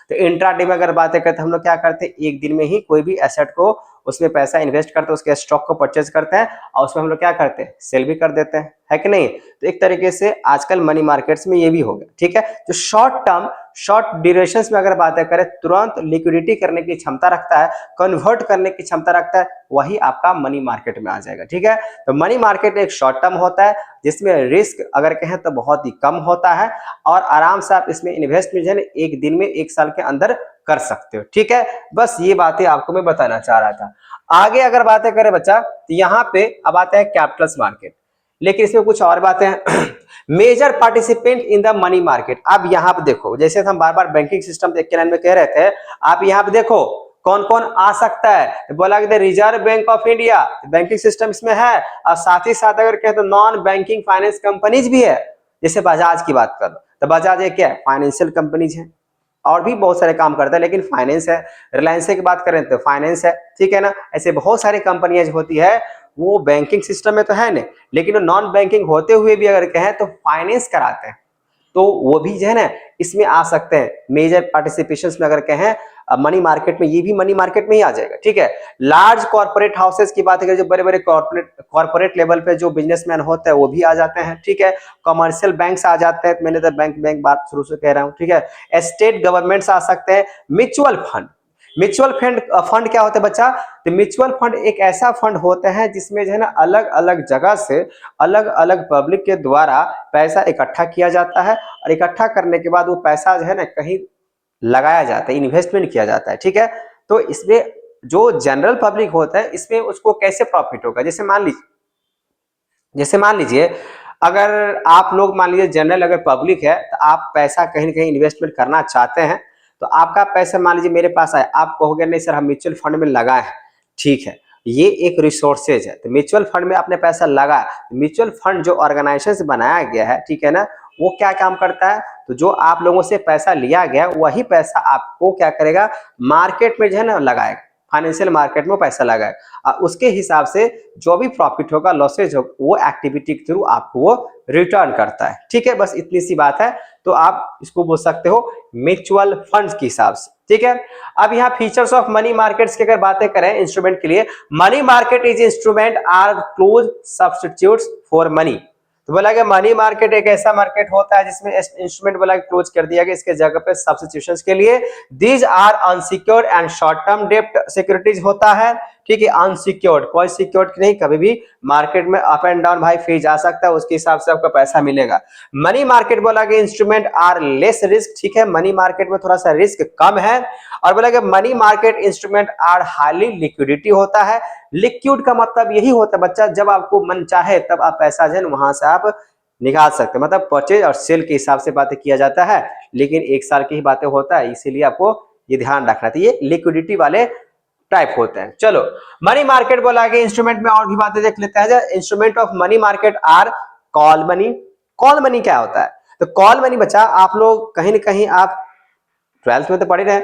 तो इंट्राडे में अगर बातें करते हम लोग क्या करते हैं, एक दिन में ही कोई भी एसेट को उसमें पैसा इन्वेस्ट करते हैं, उसके स्टॉक को परचेज करते हैं और उसमें हम लोग क्या करते हैं, सेल भी कर देते हैं, है कि नहीं। तो एक तरीके से आजकल मनी मार्केट्स में ये भी हो गया, ठीक है। जो शॉर्ट टर्म शॉर्ट ड्यूरेशन में अगर बातें करें, तुरंत लिक्विडिटी करने की क्षमता रखता है, कन्वर्ट करने की क्षमता रखता है, वही आपका मनी मार्केट में आ जाएगा, ठीक है। तो मनी मार्केट एक शॉर्ट टर्म होता है जिसमें रिस्क अगर कहें तो बहुत ही कम होता है और आराम से आप इसमें इन्वेस्टमेंट है एक दिन में, एक साल के अंदर कर सकते हो, ठीक है। बस ये बातें आपको मैं बताना चाह रहा था। आगे अगर बातें करें बच्चा, तो यहाँ पे अब आते हैं कैपिटल्स मार्केट, लेकिन इसमें कुछ और बातें हैं। Major participant in the money market. अब यहाँ पे देखो, जैसे हम बार बार बैंकिंग सिस्टम एक के लाइन में कह रहे थे, आप यहाँ पे देखो कौन कौन आ सकता है। बोला कि reserve Bank of India, banking system इसमें है, और साथ ही साथ अगर कहें तो नॉन बैंकिंग फाइनेंस कंपनीज भी है। जैसे बजाज की बात करो तो बजाज एक क्या है, फाइनेंशियल कंपनीज है, और भी बहुत सारे काम करता है, लेकिन फाइनेंस है। रिलायंस की बात करें तो फाइनेंस है, ठीक है ना। ऐसे बहुत सारी कंपनियां जो होती है वो बैंकिंग सिस्टम में तो है नहीं, लेकिन नॉन बैंकिंग होते हुए भी अगर कहें तो फाइनेंस कराते हैं, तो वो भी जो है ना इसमें आ सकते हैं। मेजर पार्टिसिपेशंस में अगर कहें मनी मार्केट में, ये भी मनी मार्केट में ही आ जाएगा, ठीक है। लार्ज कॉर्पोरेट हाउसेस की बात करें, जो बड़े बड़े कॉर्पोरेट लेवल पे जो बिजनेसमैन होते हैं वो भी आ जाते हैं, ठीक है। कमर्शियल बैंक्स आ जाते हैं, मैंने तो बैंक बात शुरू से कह रहा हूं, ठीक है। स्टेट गवर्नमेंट्स आ सकते हैं। म्यूचुअल फंड, म्यूचुअल फंड क्या होता है बच्चा, तो म्यूचुअल फंड एक ऐसा फंड होता है जिसमें जो है ना अलग अलग जगह से अलग अलग पब्लिक के द्वारा पैसा इकट्ठा किया जाता है, और इकट्ठा करने के बाद वो पैसा जो है ना कहीं लगाया जाता है, इन्वेस्टमेंट किया जाता है, ठीक है। तो इसमें जो जनरल पब्लिक होता है इसमें उसको कैसे प्रॉफिट होगा, जैसे मान लीजिए अगर आप लोग मान लीजिए जनरल अगर पब्लिक है, तो आप पैसा कहीं ना कहीं इन्वेस्टमेंट करना चाहते हैं, तो आपका पैसा मान लीजिए मेरे पास आए, आप कहोगे नहीं सर हम म्यूचुअल फंड में लगाए हैं, ठीक है। ये एक रिसोर्सेज है, तो म्यूचुअल फंड में आपने पैसा लगाया। म्यूचुअल फंड जो ऑर्गेनाइजेशन से बनाया गया है, ठीक है ना, वो क्या काम करता है, तो जो आप लोगों से पैसा लिया गया वही पैसा आपको क्या करेगा, मार्केट में जो है ना लगाएगा, फाइनेंशियल मार्केट में पैसा लगाएगा, उसके हिसाब से जो भी प्रॉफिट होगा, लॉसेज होगा, वो एक्टिविटी के थ्रू आपको वो रिटर्न करता है, ठीक है। बस इतनी सी बात है, तो आप इसको बोल सकते हो म्यूचुअल फंड्स के हिसाब से, ठीक है। अब यहाँ फीचर्स ऑफ मनी मार्केट्स की अगर बातें करें इंस्ट्रूमेंट के लिए, money market is instrument are close substitutes for money. तो बोला कि मनी मार्केट एक ऐसा मार्केट होता है जिसमें इंस्ट्रूमेंट बोला क्लोज कर दिया गया इसके जगह पे सब्स्टिट्यूशंस के लिए। These are unsecured and short term डेब्ट सिक्योरिटीज होता है, ठीक है। अनसिक्योर्ड, कोई सिक्योर्ड नहीं, कभी भी मार्केट में अप एंड डाउन भाई फेज आ सकता है, उसके हिसाब से आपका पैसा मिलेगा। मनी मार्केट बोला कि इंस्ट्रूमेंट आर लेस रिस्क, ठीक है, मनी मार्केट में थोड़ा सा रिस्क कम है। और बोला कि money market instrument are highly liquidity होता है। लिक्विड का मतलब यही होता है बच्चा, जब आपको मन चाहे तब आप पैसा जो है वहां से आप निकाल सकते हैं, मतलब परचेज और सेल के हिसाब से बातें किया जाता है, लेकिन एक साल की ही बातें होता है, इसीलिए आपको ये ध्यान रखना चाहिए, लिक्विडिटी वाले टाइप होते हैं। चलो मनी मार्केट बोला कि इंस्ट्रूमेंट में और भी बातें देख लेते हैं। Instrument of money market are call money. Call money क्या होता है, तो कॉल मनी बच्चा आप लोग कहीं ना कहीं आप 12th में तो पढ़े रहे,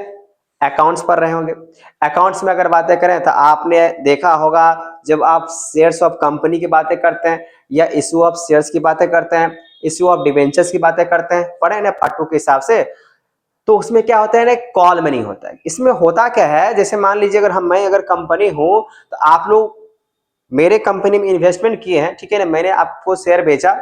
अकाउंट्स पढ़ रहे होंगे। अकाउंट्स में अगर बातें करें तो आपने देखा होगा जब आप शेयर्स ऑफ कंपनी की बातें करते हैं या इशू ऑफ शेयर्स की बातें करते हैं, इशू ऑफ डिवेंचर्स की बातें करते हैं, पढ़े ना पार्ट 2 के हिसाब से, तो उसमें क्या होता है ना, कॉल मनी होता है। इसमें होता क्या है, जैसे मान लीजिए अगर मैं अगर कंपनी हूं, तो आप लोग मेरे कंपनी में इन्वेस्टमेंट किए हैं, ठीक है ना, मैंने आपको शेयर बेचा,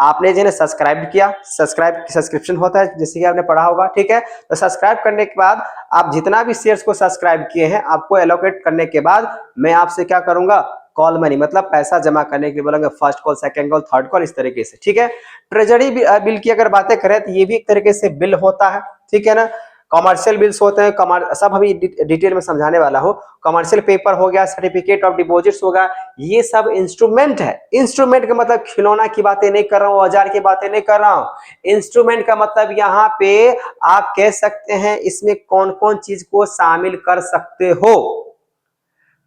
आपने जो है सब्सक्राइब किया, सब्सक्रिप्शन होता है जैसे कि आपने पढ़ा होगा, ठीक है। तो सब्सक्राइब करने के बाद आप जितना भी शेयर्स को सब्सक्राइब किए हैं आपको एलोकेट करने के बाद मैं आपसे क्या करूंगा, कॉल मनी मतलब पैसा जमा करने के लिए बोलेंगे, first call, second call, third call, इस तरीके से, ठीक है। ट्रेजरी बिल की अगर बातें करें तो ये भी एक तरीके से बिल होता है, ठीक है ना। कमर्शियल बिल्स होते हैं, सब अभी डिटेल में समझाने वाला हूं। कमर्शियल पेपर हो गया, सर्टिफिकेट ऑफ डिपॉजिट्स होगा, ये सब इंस्ट्रूमेंट है। इंस्ट्रूमेंट का मतलब खिलौना की बातें नहीं कर रहा हूं, औजार की बातें नहीं कर रहा हूं। इंस्ट्रूमेंट का मतलब यहाँ पे आप कह सकते हैं इसमें कौन कौन चीज को शामिल कर सकते हो।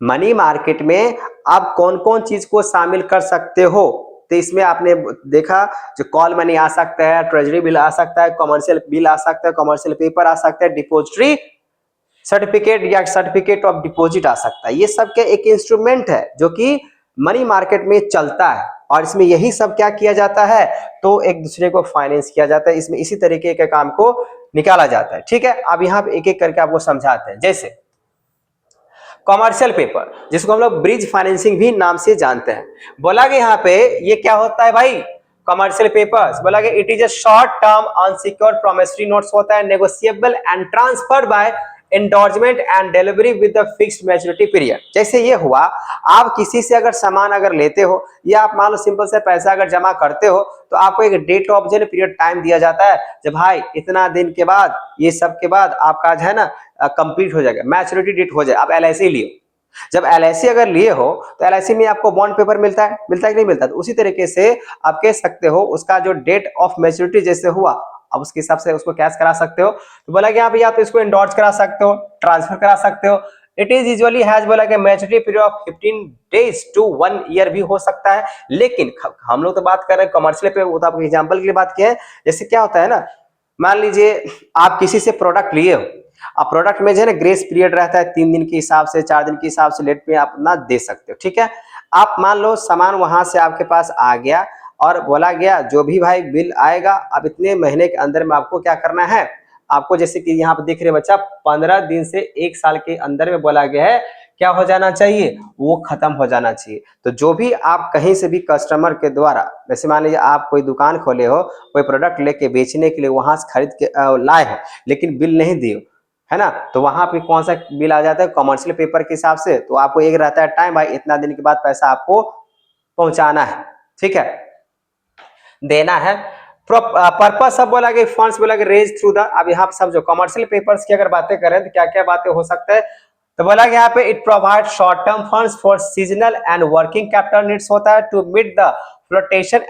मनी मार्केट में आप कौन कौन चीज को शामिल कर सकते हो, तो इसमें आपने देखा जो कॉल मनी आ सकता है, ट्रेजरी बिल आ सकता है, कमर्शियल बिल आ सकता है, कमर्शियल पेपर आ सकता है, डिपॉजिटरी सर्टिफिकेट या सर्टिफिकेट ऑफ डिपॉजिट आ सकता है। ये सब के एक इंस्ट्रूमेंट है जो कि मनी मार्केट में चलता है, और इसमें यही सब क्या किया जाता है, तो एक दूसरे को फाइनेंस किया जाता है, इसमें इसी तरीके के काम को निकाला जाता है, ठीक है। अब यहाँ पे एक एक करके आपको समझाते हैं। जैसे कॉमर्शियल पेपर, जिसको हम लोग ब्रिज फाइनेंसिंग भी नाम से जानते हैं। बोला कि यहाँ पे ये क्या होता है भाई, कमर्शियल पेपर्स, बोला कि it is a short term unsecured promissory notes होता है, negotiable and transferred by endorsement and delivery with the fixed maturity period. जैसे ये हुआ, आप किसी से अगर सामान अगर लेते हो या आप मान लो सिंपल से पैसा अगर जमा करते हो, तो आपको एक डेट ऑफ जो पीरियड टाइम दिया जाता है, जब भाई इतना दिन के बाद ये सब के बाद आपका जो है ना कंप्लीट हो जाएगा, मैच्योरिटी डेट हो जाए। आप एलआईसी लियो, जब एलआईसी अगर लिए हो तो एलआईसी में आपको बॉन्ड पेपर मिलता है कि नहीं मिलता, तो उसी तरीके से आप कह सकते हो उसका जो डेट ऑफ मैच्योरिटी जैसे हुआ, अब उसके हिसाब से उसको कैश करा सकते हो। तो बोला कि यहाँ पे या तो इसको इंडोर्स करा सकते हो, ट्रांसफर करा सकते हो। इट इज यूजुअली हैज, बोला कि maturity period of 15 days to 1 year भी हो सकता है। लेकिन हम लोग तो बात कर रहे हैं कमर्शियल पे, वो तो आपको एग्जांपल के लिए बात किया है। जैसे क्या होता है ना, मान लीजिए आप किसी से प्रोडक्ट लिए हो, अब प्रोडक्ट में जो है ना ग्रेस पीरियड रहता है 3 दिन के हिसाब से, 4 दिन के हिसाब से लेट पे आप ना दे सकते हो, ठीक है। आप मान लो सामान वहां से आपके पास आ गया और बोला गया जो भी भाई बिल आएगा, अब इतने महीने के अंदर में आपको क्या करना है, आपको जैसे कि यहाँ पे देख रहे बच्चा 15 दिन से 1 साल के अंदर में बोला गया है क्या हो जाना चाहिए, वो खत्म हो जाना चाहिए। तो जो भी आप कहीं से भी कस्टमर के द्वारा, जैसे मान लीजिए आप कोई दुकान खोले हो, कोई प्रोडक्ट लेके बेचने के लिए वहां से खरीद के लाए हो, लेकिन बिल नहीं दिए, है ना, तो वहां पे कौन सा बिल आ जाता है, कमर्शियल पेपर के हिसाब से। तो आपको एक रहता है टाइम, भाई इतना दिन के बाद पैसा आपको पहुंचाना है, ठीक है, देना है। पर्पस सब बोला कि फंड्स बोला कि रेज थ्रू द, अब यहाँ पे समझो कमर्शियल पेपर्स की अगर बातें करें तो क्या क्या बातें हो सकता है। तो बोला कि यहाँ पे it provide short term funds for seasonal and working capital needs होता है to meet the flotation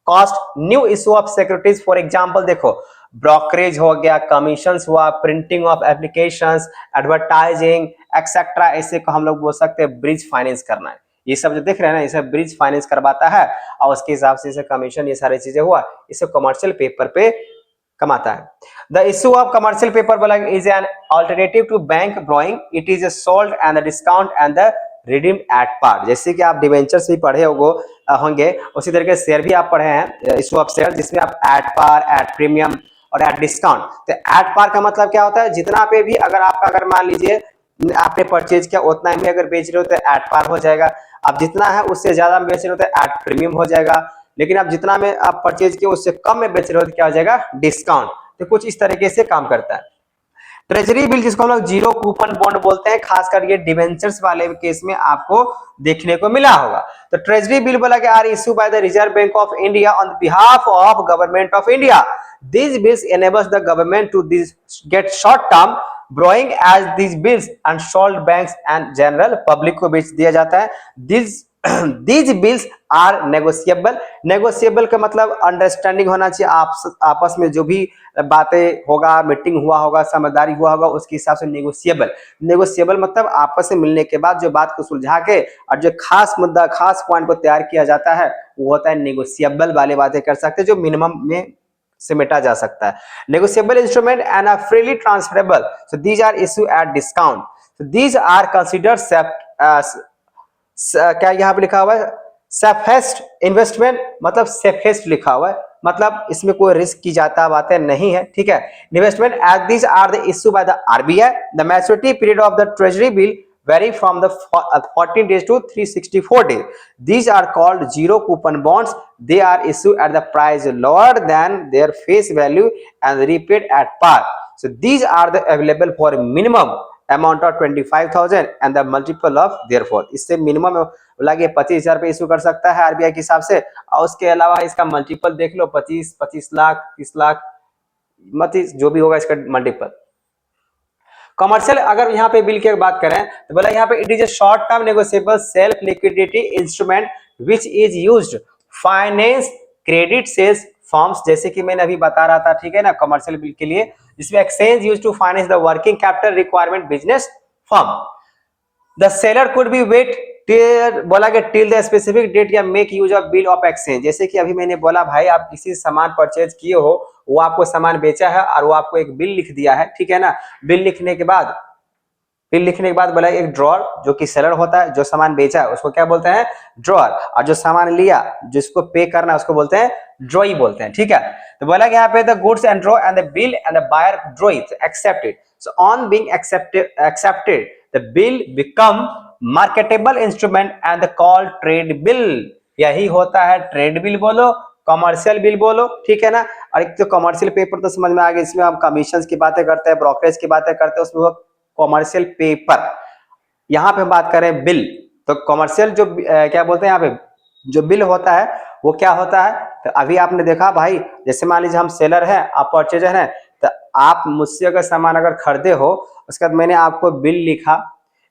cost new issue of securities. For example देखो, ब्रोकरेज हो गया, कमीशन हुआ, printing of applications, advertising etcetera, ऐसे को हम लोग बोल सकते हैं ब्रिज फाइनेंस करना है। ये सब जो देख रहे हैं ना, ये सब ब्रिज फाइनेंस करवाता है और उसके हिसाब से कमीशन, ये सारी चीजें हुआ, इसे कमर्शियल पेपर पे कमाता है। The issue of commercial paper बोला is an alternative to bank borrowing, it is sold and discount and the redeemed at par. जैसे कि आप डिवेंचर्स भी पढ़े होंगे, उसी तरीके से शेयर भी आप पढ़े हैं, इशू ऑफ शेयर, जिसमें आप एट पार, एट प्रीमियम और एट डिस्काउंट। तो एट पार का मतलब क्या होता है, जितना पे भी अगर आपका, अगर मान लीजिए आपने परचेज किया उतना ही अगर बेच रहे हो तो एट पार हो जाएगा। अब जितना है उससे ज्यादा में बेच रहे हो तो एट प्रीमियम हो जाएगा। लेकिन अब जितना में आप परचेज किए उससे कम में बेच रहे हो तो क्या हो जाएगा, डिस्काउंट। तो कुछ इस तरीके से काम करता है। ट्रेजरी बिल, जिसको हम लोग जीरो कूपन बॉन्ड बोलते हैं, खासकर ये डिवेंचर्स वाले केस में आपको देखने को मिला होगा। तो ट्रेजरी बिल बोला कि are issue by the Reserve Bank of India on behalf of government of India. These bills enables the government to get short term borrowing as these bills unsold banks and general public को बेच दिया जाता है। These bills are negotiable। negotiable का मतलब अंडरस्टैंडिंग होना चाहिए, आपस में जो भी बातें होगा, मीटिंग हुआ होगा, समझदारी हुआ होगा, उसके हिसाब से नेगोशिएबल मतलब आपस में मिलने के बाद जो बात को सुलझा के और जो खास मुद्दा, खास पॉइंट को तैयार किया जाता है, वो होता है नेगोशिएबल वाले बातें कर सकते हैं, जो मिनिमम में समेटा जा सकता है। Negotiable instrument and are freely transferable, so these are issue at discount, so these are considered क्या यहाँ पे लिखा हुआ है, सेफेस्ट इन्वेस्टमेंट, मतलब सेफेस्ट लिखा हुआ है, मतलब इसमें कोई रिस्क की जाता बातें नहीं है, ठीक है। Investment as these are the issue by the RBI. The maturity period of the treasury bill vary from the 14 days to 364 days. These are called zero coupon bonds. They are issued at the price lower than their face value and repaid at par. So these are the available for minimum amount of 25,000 and the multiple of therefore. इससे मिनिमम लगे 25,000 पे इशू कर सकता है आरबीआई के हिसाब से, और उसके अलावा इसका मल्टीपल देख लो, 25 लाख, 30 लाख, मतलब जो भी होगा इसका मल्टीपल। कमर्शियल अगर यहाँ पे बिल की बात करें तो बोला यहाँ पे it is a short term negotiable self liquidity instrument which is used finance credit sales forms, जैसे कि मैंने अभी बता रहा था, ठीक है ना, कमर्शियल बिल के लिए, जिसमें exchange used to finance the working capital requirement business firm. The seller could be wait बोला कि टिल द स्पेसिफिक डेट या make use of bill of exchange. जैसे कि अभी मैंने बोला भाई आप किसी सामान परचेज किए हो, वो आपको सामान बेचा है और वो आपको एक बिल लिख दिया है, ठीक है ना। बिल लिखने के बाद बोला एक ड्रॉअर, जो कि सेलर होता है, जो सामान बेचा है उसको क्या बोलते हैं, ड्रॉअर, और जो सामान लिया जिसको पे करना है उसको बोलते हैं ड्रॉई बोलते हैं, ठीक है। तो बोला कि यहाँ पे the goods and draw and the bill and the buyer draw accepted. So on being accepted the bill become marketable instrument and the call trade bill. यही होता है ट्रेड बिल बोलो, कमर्शियल बिल बोलो, ठीक है ना। और एक तो कमर्शियल पेपर तो समझ में आ गया, इसमें हम कमीशन की बातें करते हैं, ब्रोकरेज की बातें करते हैं, उसमें वो कमर्शियल पेपर। यहाँ पे बात करें बिल, तो कमर्शियल जो क्या बोलते हैं यहाँ पे जो बिल होता है वो क्या होता है। तो अभी आपने देखा भाई, जैसे मान लीजिए हम सेलर हैं, आप परचेजर हैं, तो आप मुझसे अगर सामान अगर खरीदे हो, उसके बाद मैंने आपको बिल लिखा,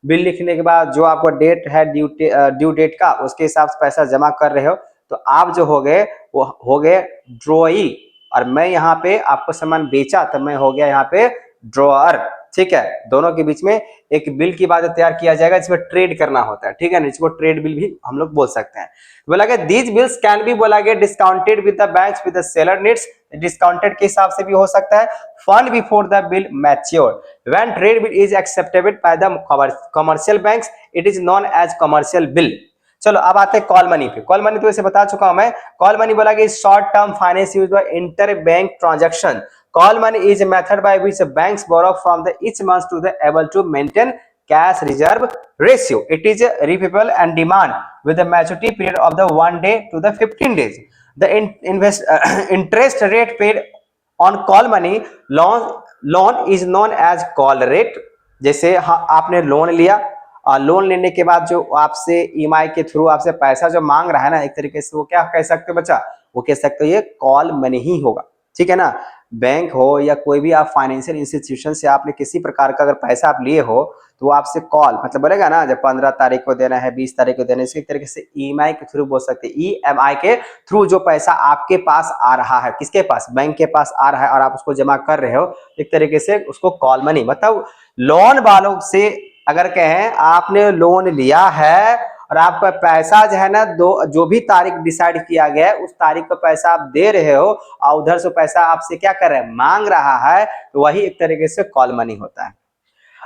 बिल लिखने के बाद जो आपको डेट है ड्यू डेट का, उसके हिसाब से पैसा जमा कर रहे हो, तो आप जो हो गए वो हो गए ड्रॉई, और मैं यहाँ पे आपको सामान बेचा तो मैं हो गया यहाँ पे ड्रॉअर, ठीक है। दोनों के बीच में एक बिल की बात तैयार किया जाएगा जिसमें ट्रेड करना होता है, ठीक है ना, इसको ट्रेड बिल भी हम लोग बोल सकते हैं। बोला गया दीज बिल्स कैन बी बोला गया discounted with the banks with the seller needs, discounted के हिसाब से भी हो सकता है। Fund before the bill mature, when trade bill is accepted by the commercial banks it is known as commercial bill. चलो अब आते हैं कॉल मनी पे। कॉल मनी तो इसे बता चुका हूं मैं। कॉल मनी बोला कि short term finance used by inter bank transaction. Call money is a method by which the banks borrow from the each month to the able to maintain cash reserve ratio. It is repayable and demand with the maturity period of the 1 day to the 15 days. The interest rate paid on call money loan is known as call rate. जैसे आपने लोन लिया और लोन लेने के बाद जो आपसे ईएमआई के थ्रू आपसे पैसा जो मांग रहा है ना, एक तरीके से वो क्या कह सकते हो बच्चा, वो कह सकते हो ये कॉल मनी ही होगा, ठीक है ना। बैंक हो या कोई भी आप फाइनेंशियल इंस्टीट्यूशन से आपने किसी प्रकार का अगर पैसा आप लिए हो, तो वो आपसे कॉल मतलब बोलेगा ना, जब 15 तारीख को देना है, 20 तारीख को देना है, इसी तरीके से ईएमआई के थ्रू बोल सकते हैं, ईएमआई के थ्रू जो पैसा आपके पास आ रहा है, किसके पास, बैंक के पास आ रहा है और आप उसको जमा कर रहे हो, एक तरीके से उसको कॉल मनी। मतलब लोन वालों से अगर कहें आपने लोन लिया है और आपका पैसा जो है ना, जो भी तारीख डिसाइड किया गया है उस तारीख का पैसा आप दे रहे हो और उधर से पैसा आपसे क्या कर रहे हैं, मांग रहा है, तो वही एक तरीके से कॉल मनी होता है।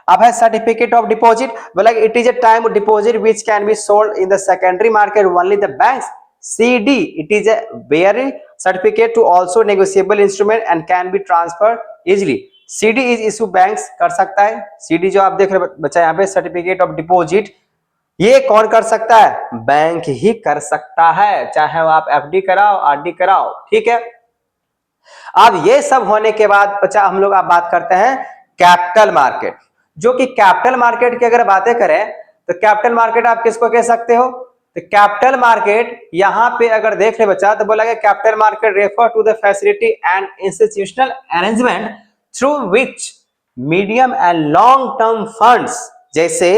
अब है सर्टिफिकेट ऑफ डिपॉजिट, बोला it is a time deposit which can be sold in the secondary market only the banks. CD, it is a bearer certificate to also negotiable instrument and can be transferred easily. CD is issue banks कर सकता है। CD जो आप देख रहे बच्चा यहाँ पे सर्टिफिकेट ऑफ डिपॉजिट, ये कौन कर सकता है, बैंक ही कर सकता है, चाहे वो आप FD कराओ RD कराओ, ठीक है। अब ये सब होने के बाद बच्चा हम लोग आप बात करते हैं कैपिटल मार्केट, जो कि कैपिटल मार्केट की अगर बातें करें तो कैपिटल मार्केट आप किसको कह सकते हो, तो कैपिटल मार्केट यहां पे अगर देख ले बच्चा तो बोला गया capital market refer to the facility and institutional arrangement through which medium and long term funds, जैसे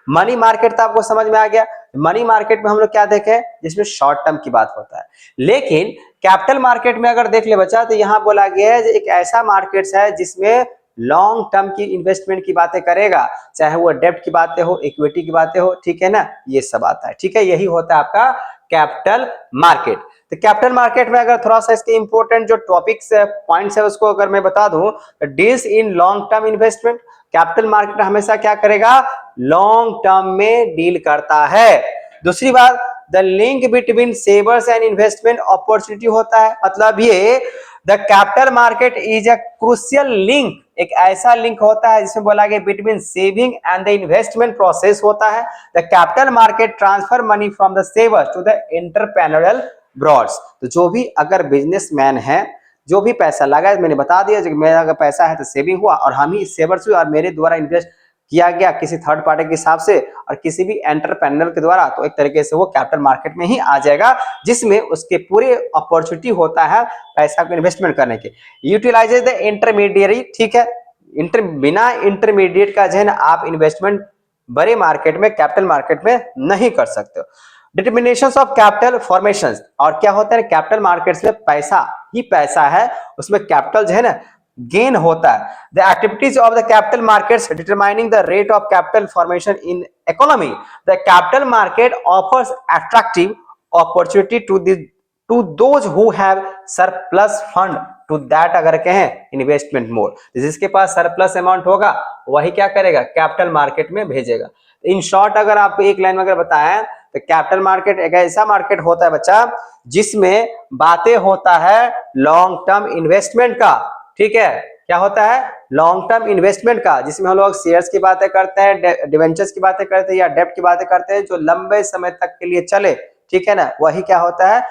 मनी मार्केट तो आपको समझ में आ गया, मनी मार्केट में हम लोग क्या देखे जिसमें शॉर्ट टर्म की बात होता है, लेकिन कैपिटल मार्केट में अगर देख ले बच्चा तो यहां बोला गया है एक ऐसा मार्केट है जिसमें लॉन्ग टर्म की इन्वेस्टमेंट की बातें करेगा, चाहे वो डेब्ट की बातें हो, इक्विटी की बातें हो, ठीक है ना, ये सब आता है, ठीक है। यही होता है आपका कैपिटल मार्केट। तो कैपिटल मार्केट में अगर थोड़ा सा इसके इंपॉर्टेंट जो टॉपिक्स है, पॉइंट्स है, उसको अगर मैं बता दूं, deals in long term investment, capital market हमेशा क्या करेगा, लॉन्ग टर्म में डील करता है। दूसरी बात, the link between savers and investment opportunity होता है, मतलब ये the capital market is a crucial link, एक ऐसा लिंक होता है जिसमें बोला गया between saving and the investment process होता है। The capital market transfer money from the savers to the entrepreneurial ब्रॉड्स, तो जो भी अगर बिजनेसमैन है, जो भी पैसा लगा, मैंने बता दिया मेरा अगर पैसा है तो सेविंग हुआ और हम ही सेवर्स हुए और मेरे द्वारा इन्वेस्ट किया गया किसी थर्ड पार्टी के हिसाब से और किसी भी एंटरप्रेन्योर के द्वारा, तो एक तरीके से वो कैपिटल मार्केट में ही आ जाएगा, जिसमें उसके पूरे अपॉर्चुनिटी होता है पैसा को इन्वेस्टमेंट करने के। यूटिलाइजेज द इंटरमीडिएरी, ठीक है, बिना इंटरमीडिएट का जो है ना आप इन्वेस्टमेंट बड़े मार्केट में, कैपिटल मार्केट में नहीं कर सकते हो। डिटर्मिनेशन ऑफ कैपिटल फॉर्मेशन, और क्या होता है कैपिटल मार्केट्स में पैसा ही पैसा है, उसमें कैपिटल जो है ना गेन होता है। The activities of the capital markets determining the rate of capital formation in economy, the capital market offers attractive opportunity to those who have surplus fund to that, अगर कहें इन्वेस्टमेंट मोड, जिसके पास सरप्लस अमाउंट होगा वही क्या करेगा, कैपिटल मार्केट में भेजेगा। इन शॉर्ट अगर आपको एक लाइन में अगर बताएं तो कैपिटल मार्केट एक ऐसा मार्केट होता है बच्चा जिसमें बातें होता है लॉन्ग टर्म इन्वेस्टमेंट का, ठीक है, क्या होता है, लॉन्ग टर्म इन्वेस्टमेंट का, जिसमें हम लोग शेयर्स की बातें करते हैं, डिवेंचर्स की बातें करते हैं या डेब्ट की बातें करते हैं जो लंबे समय तक के लिए चले, ठीक है ना, वही क्या होता है,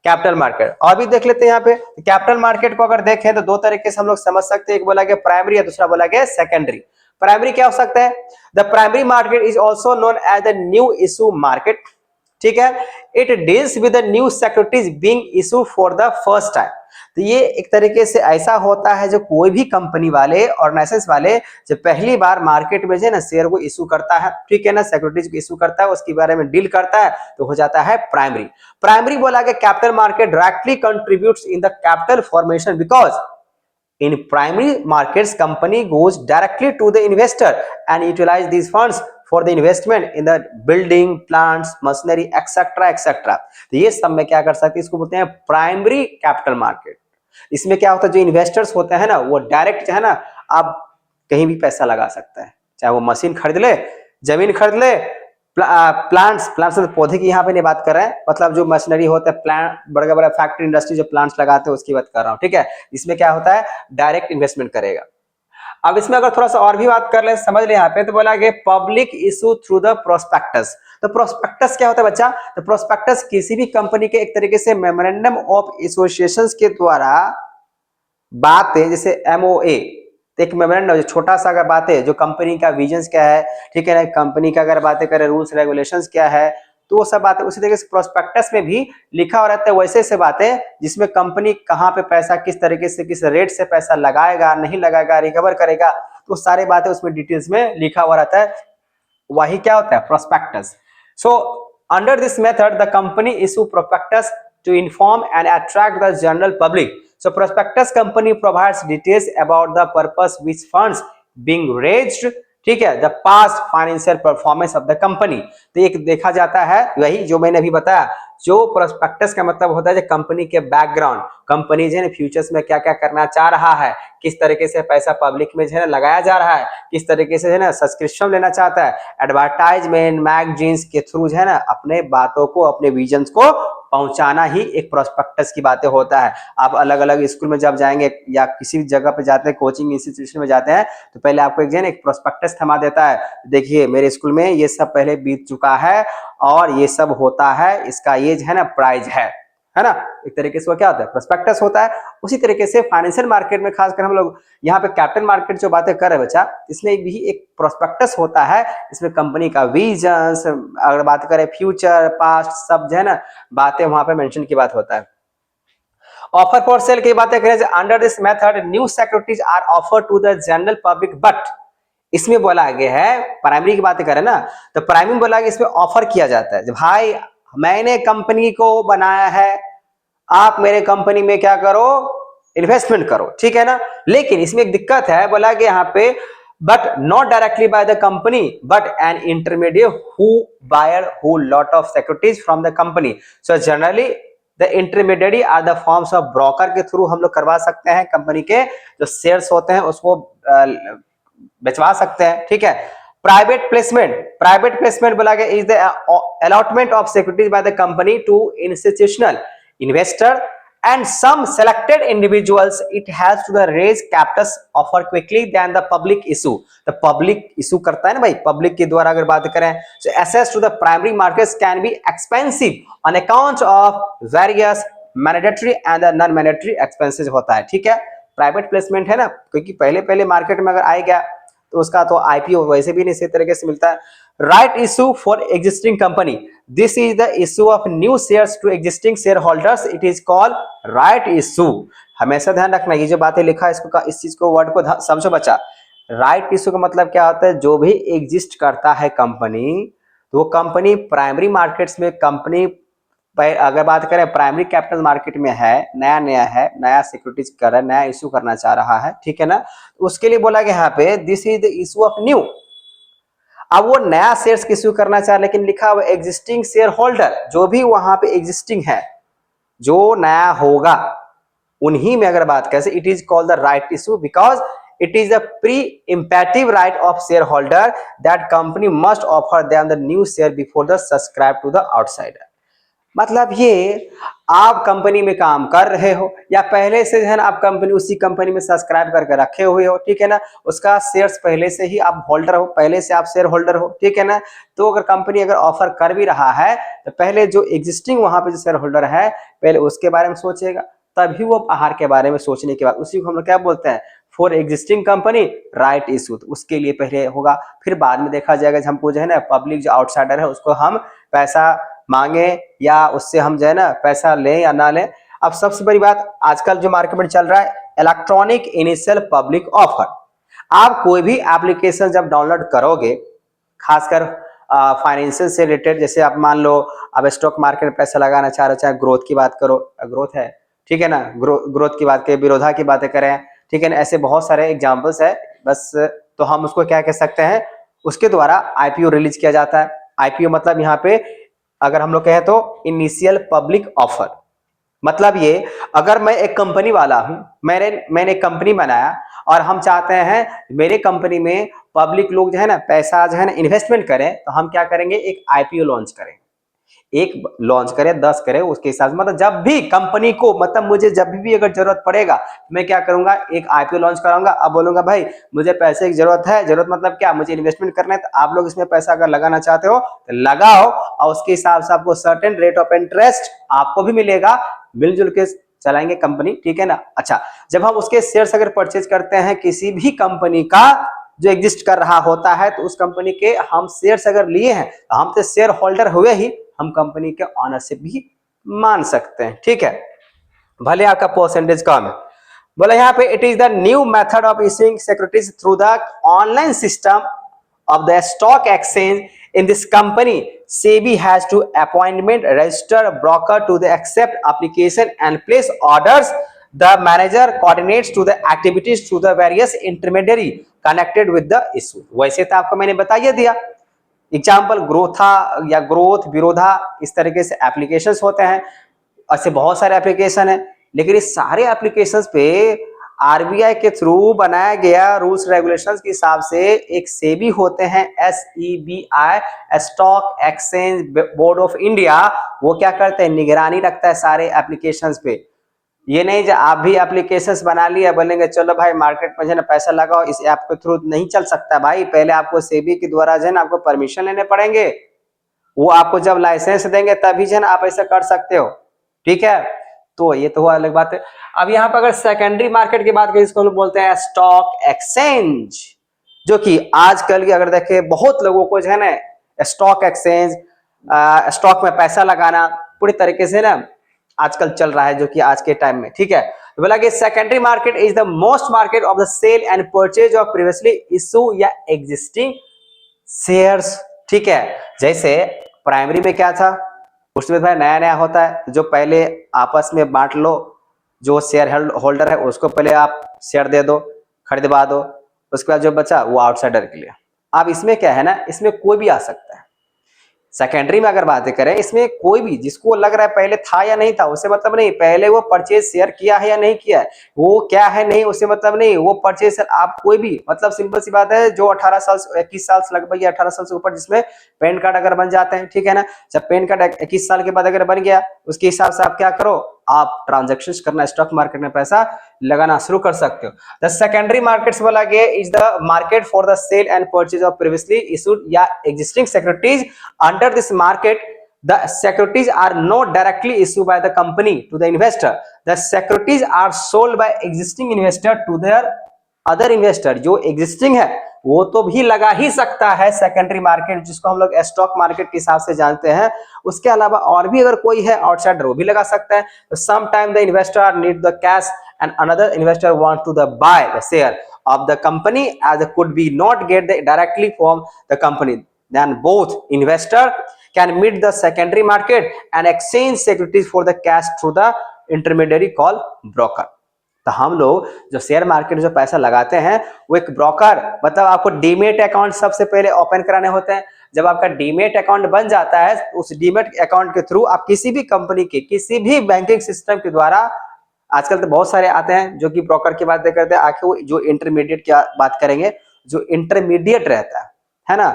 कैपिटल मार्केट। और भी देख लेते हैं यहाँ पे कैपिटल मार्केट को अगर देखें तो दो तरीके से हम लोग समझ सकते हैं, एक बोला गया प्राइमरी या दूसरा बोला गया सेकेंडरी। प्राइमरी क्या हो सकता है, the primary market is also known as the new issue market, ठीक है, it deals with the new securities being issue for the first time. तो ये एक तरीके से ऐसा होता है जो कोई भी कंपनी वाले ऑर्गेनाइजेशंस वाले जो पहली बार मार्केट में जो ना शेयर को इशू करता है, ठीक है ना, सिक्योरिटीज को इशू करता है, उसके बारे में डील करता है, तो हो जाता है प्राइमरी। प्राइमरी बोला गया capital market directly contributes in the capital formation because in primary markets company goes directly to the investor and utilize these funds for the investment in the building plants machinery etc etc। तो ये सब में क्या कर सकते हैं, इसको बोलते हैं प्राइमरी कैपिटल मार्केट। इसमें क्या होता है, जो इन्वेस्टर्स होते हैं ना वो डायरेक्ट जो है ना आप कहीं भी पैसा लगा सकता है, चाहे वो मशीन खरीद ले, जमीन खरीद ले, प्लांट्स तो पौधे की यहाँ पे नहीं बात कर रहे हैं, मतलब जो मशीनरी होता है, प्लांट बड़ा बड़ा फैक्ट्री इंडस्ट्री जो प्लांट्स लगाते हैं उसकी बात कर रहा हूँ, ठीक है। इसमें क्या होता है, डायरेक्ट इन्वेस्टमेंट करेगा। अब इसमें अगर थोड़ा सा और भी बात कर ले, समझ ले यहाँ पे, तो बोला गया public issue through the prospectus. तो प्रोस्पेक्टस क्या होता है बच्चा, तो प्रोस्पेक्टस किसी भी कंपनी के एक तरीके से मेमोरेंडम ऑफ एसोसिएशन के द्वारा बातें, जैसे MOA, एक मेमोरेंडम छोटा सा अगर बातें जो कंपनी का विजन क्या है, ठीक है ना, कंपनी का अगर बातें करें रूल्स रेगुलेशंस क्या है, तो वो सब बातें उसी तरीके से प्रोस्पेक्टस में भी लिखा हो रहता है, वैसे से बातें जिसमें कंपनी कहाँ पे पैसा किस तरीके से किस रेट से पैसा लगाएगा नहीं लगाएगा रिकवर करेगा, तो सारे बातें उसमें डिटेल्स में लिखा हुआ रहता है, वही क्या होता है prospectus. So under this method the company issue prospectus to inform and attract the general public. So prospectus company provides details about the purpose which funds being raised, ठीक है, the past financial performance of the company। तो एक देखा जाता है वही जो मैंने अभी बताया, जो प्रोस्पेक्टस का मतलब होता है जो कंपनी के बैकग्राउंड, कंपनी जो है फ्यूचर्स में क्या क्या करना चाह रहा है, किस तरीके से पैसा पब्लिक में जो है लगाया जा रहा है, किस तरीके से है ना सब्सक्रिप्शन लेना चाहता है, एडवर्टाइजमेंट मैगजीन्स के थ्रू जो है ना अपने बातों को अपने विजन्स को पहुंचाना ही एक प्रोस्पेक्टस की बातें होता है। आप अलग अलग स्कूल में जब जाएंगे या किसी भी जगह पे जाते हैं, कोचिंग इंस्टीट्यूशन में जाते हैं, तो पहले आपको एक जन एक प्रोस्पेक्टस थमा देता है, देखिए मेरे स्कूल में ये सब पहले बीत चुका है और ये सब होता है, इसका ये है ना प्राइज है ना, एक तरीके से वो क्या होता है प्रोस्पेक्टस होता है। उसी तरीके से फाइनेंशियल मार्केट में खासकर हम लोग यहाँ पे कैपिटल मार्केट जो बातें कर रहे हैं बच्चा, इसमें भी एक प्रोस्पेक्टस होता है, इसमें कंपनी का विजन, अगर बात करें फ्यूचर पास्ट सब जो है ना बातें वहां पे मेंशन की बात होता है। ऑफर फॉर सेल की बातें करें, under this method new securities are offer to the general public, but इसमें बोला गया है प्राइमरी की बातें करें ना, तो प्राइमरी बोला गया इसमें ऑफर किया जाता है, भाई मैंने कंपनी को बनाया है, आप मेरे कंपनी में क्या करो इन्वेस्टमेंट करो, ठीक है ना। लेकिन इसमें एक दिक्कत है, बोला कि यहाँ पे but not directly by the company but an intermediate who buyer who lot of securities from the company. So generally the intermediate are the forms of broker के थ्रू हम लोग करवा सकते हैं, कंपनी के जो शेयर्स होते हैं उसको बेचवा सकते हैं, ठीक है। प्राइवेट प्लेसमेंट बोला गया is the allotment of securities by the company to institutional investor and some selected individuals. It has to the raise capitals offer quickly than the public issue। the public issue करता है ना भाई, public के द्वारा अगर बात करें, so access to the primary markets can be expensive on account of various mandatory and the non mandatory expenses होता है, ठीक है। प्राइवेट प्लेसमेंट है ना, क्योंकि पहले मार्केट में अगर आ गया तो उसका तो IPO वैसे भी नहीं सही तरीके से मिलता है। Right issue for existing company, this is the issue of new shares to existing share holders, it is called right issue. हमेशा ध्यान रखना ये जो बातें लिखा है इसको, इस चीज को वर्ड को समझो बच्चा। राइट इशू का मतलब क्या होता है, जो भी एग्जिस्ट करता है कंपनी, तो वो कंपनी प्राइमरी मार्केट्स में कंपनी अगर बात करें प्राइमरी कैपिटल मार्केट में है, नया सिक्योरिटीज कर रहा है, नया इशू करना चाह रहा है, ठीक है ना, उसके लिए बोला गया यहाँ पे this is the issue of new. अब वो नया शेयर्स इशू करना चाह, लेकिन लिखा हुआ एग्जिस्टिंग शेयर होल्डर, जो भी वहां पे एग्जिस्टिंग है, जो नया होगा उन्हीं में अगर बात करें, it is called the right issue because it is a pre-emptive right of shareholder that company must offer them the new share before the subscribe to the outsider। मतलब ये आप कंपनी में काम कर रहे हो या पहले से है ना आप कंपनी उसी कंपनी में सब्सक्राइब करके रखे हुए हो, ठीक है ना, उसका शेयर्स पहले से ही आप होल्डर हो, पहले से आप शेयर होल्डर हो, ठीक है ना। तो अगर कंपनी अगर ऑफर कर भी रहा है तो पहले जो एग्जिस्टिंग वहां पे जो शेयर होल्डर है पहले उसके बारे में सोचेगा, तभी वो बाहर के बारे में सोचने के बाद उसी को हम लोग क्या बोलते हैं, for existing company right issue, तो उसके लिए पहले होगा, फिर बाद में देखा जाएगा हमको जो है ना पब्लिक जो आउटसाइडर है उसको हम पैसा मांगे या उससे हम जो है ना पैसा लें या ना लें। अब सबसे बड़ी बात आजकल जो मार्केट में चल रहा है इलेक्ट्रॉनिक इनिशियल पब्लिक ऑफर। आप कोई भी एप्लीकेशन जब डाउनलोड करोगे, खासकर फाइनेंशियल से रिलेटेड, जैसे आप मान लो आप स्टॉक मार्केट में पैसा लगाना चाह रहे हो, चाहे ग्रोथ की बात करो, ग्रोथ है ठीक है ना, ग्रोथ की बात करें, विरोधा की बातें करें, ठीक है ना, ऐसे बहुत सारे एग्जांपल्स है बस। तो हम उसको क्या कह सकते हैं, उसके द्वारा आईपीओ रिलीज किया जाता है। आईपीओ मतलब यहाँ पे अगर हम लोग कहें तो इनिशियल पब्लिक ऑफर, मतलब ये अगर मैं एक कंपनी वाला हूं, मैंने एक कंपनी बनाया और हम चाहते हैं मेरे कंपनी में पब्लिक लोग जो है ना पैसा जो है ना इन्वेस्टमेंट करें, तो हम क्या करेंगे, एक आईपीओ लॉन्च करें, एक लॉन्च करे 10 करे उसके हिसाब से, मतलब जब भी कंपनी को मतलब मुझे जब भी अगर जरूरत पड़ेगा मैं क्या करूंगा, एक आईपीओ लॉन्च कराऊंगा। अब बोलूंगा भाई मुझे पैसे की जरूरत है, जरूरत मतलब क्या, मुझे इन्वेस्टमेंट करना है, तो आप लोग इसमें पैसा अगर लगाना चाहते हो तो लगाओ, और उसके हिसाब से आपको सर्टेन रेट ऑफ इंटरेस्ट आपको भी मिलेगा, मिलजुल के चलाएंगे कंपनी, ठीक है ना। अच्छा, जब हम उसके शेयर्स अगर परचेज करते हैं किसी भी कंपनी का जो एग्जिस्ट कर रहा होता है, तो उस कंपनी के हम शेयर्स अगर लिए हैं तो हम तो शेयर होल्डर हुए ही, हम कंपनी के ऑनरशिप भी मान सकते हैं, ठीक है, भले आपका परसेंटेज कम है। बोला यहाँ पे it is the new method of issuing securities through the online system of the stock exchange. In this company, SEBI has to appointment register broker to the accept application and place orders. The manager coordinates to the activities to the various intermediary connected with the issue. वैसे तो आपको मैंने बता ही दिया एग्जाम्पल, ग्रोथा या ग्रोथ, विरोधा, इस तरीके से एप्लीकेशंस होते हैं, ऐसे बहुत सारे एप्लीकेशन है, लेकिन इस सारे एप्लीकेशंस पे आरबीआई के थ्रू बनाया गया रूल्स रेगुलेशंस के हिसाब से एक सेबी होते हैं, SEBI, stock exchange board of India, वो क्या करते हैं, निगरानी रखता है सारे एप्लीकेशंस पे। ये नहीं जो आप भी एप्लीकेशंस बना लिया बोलेंगे चलो भाई मार्केट में जो है ना पैसा लगाओ, इस ऐप के थ्रू नहीं चल सकता भाई, पहले आपको सेबी के द्वारा जो है ना आपको परमिशन लेने पड़ेंगे, वो आपको जब लाइसेंस देंगे तभी जो है ना आप ऐसा कर सकते हो, ठीक है। तो ये तो हुआ अलग बात है। अब यहाँ पर अगर सेकेंडरी मार्केट की बात करें, इसको हम बोलते हैं स्टॉक एक्सचेंज, जो कि आजकल की अगर देखें बहुत लोगों को जो है ना स्टॉक एक्सचेंज, स्टॉक में पैसा लगाना पूरी तरीके से ना आजकल चल रहा है, जो कि आज के टाइम में, ठीक है। तो बोला कि secondary market is the most market of the sale and purchase of previously issue या एग्जिस्टिंग शेयर्स, ठीक है। जैसे प्राइमरी में क्या था, उसमें भाई नया नया होता है, जो पहले आपस में बांट लो, जो शेयर होल्डर है उसको पहले आप शेयर दे दो, खरीदवा दो, उसके बाद जो बचा वो आउटसाइडर के लिए। अब इसमें क्या है ना, इसमें कोई भी आ सकता है। सेकेंडरी में अगर बातें करें, इसमें कोई भी जिसको लग रहा है पहले था या नहीं था उसे मतलब नहीं, पहले वो परचेज शेयर किया है या नहीं किया है, वो क्या है नहीं उसे मतलब नहीं, वो परचेज आप कोई भी, मतलब सिंपल सी बात है, जो 18 साल 21 साल से लगभग या 18 साल से ऊपर जिसमें पैन कार्ड अगर बन जाते हैं, ठीक है ना, जब पैन कार्ड 21 साल के बाद अगर बन गया उसके हिसाब से आप क्या करो, आप ट्रांजेक्शन करना, स्टॉक मार्केट में पैसा लगाना शुरू कर सकते हो। द सेकेंडरी मार्केट्स बोला गया is the market for the sale and purchase of previously issued या existing securities. Under this market the securities are not directly issued by the company to the investor. The securities are sold by existing investor to their other investor. जो existing है वो तो भी लगा ही सकता है सेकेंडरी मार्केट, जिसको हम लोग स्टॉक मार्केट के हिसाब से जानते हैं। उसके अलावा और भी अगर कोई है आउटसाइडर वो भी लगा सकता है। तो some time the investor need the cash and another investor want to the buy the share of the company as it could be not get the directly from the company, then both investor can meet the secondary market and exchange securities for the cash through the intermediary called broker. तो हम लोग जो शेयर मार्केट में जो पैसा लगाते हैं वो एक ब्रोकर, मतलब आपको डीमेट अकाउंट सबसे पहले ओपन कराने होते हैं। जब आपका डीमेट अकाउंट बन जाता है, उस डीमेट अकाउंट के थ्रू आप किसी भी कंपनी के किसी भी बैंकिंग सिस्टम के द्वारा, आजकल तो बहुत सारे आते हैं जो कि ब्रोकर की बातें करते हैं, आखिर वो जो इंटरमीडिएट की बात करेंगे, जो इंटरमीडिएट रहता है ना,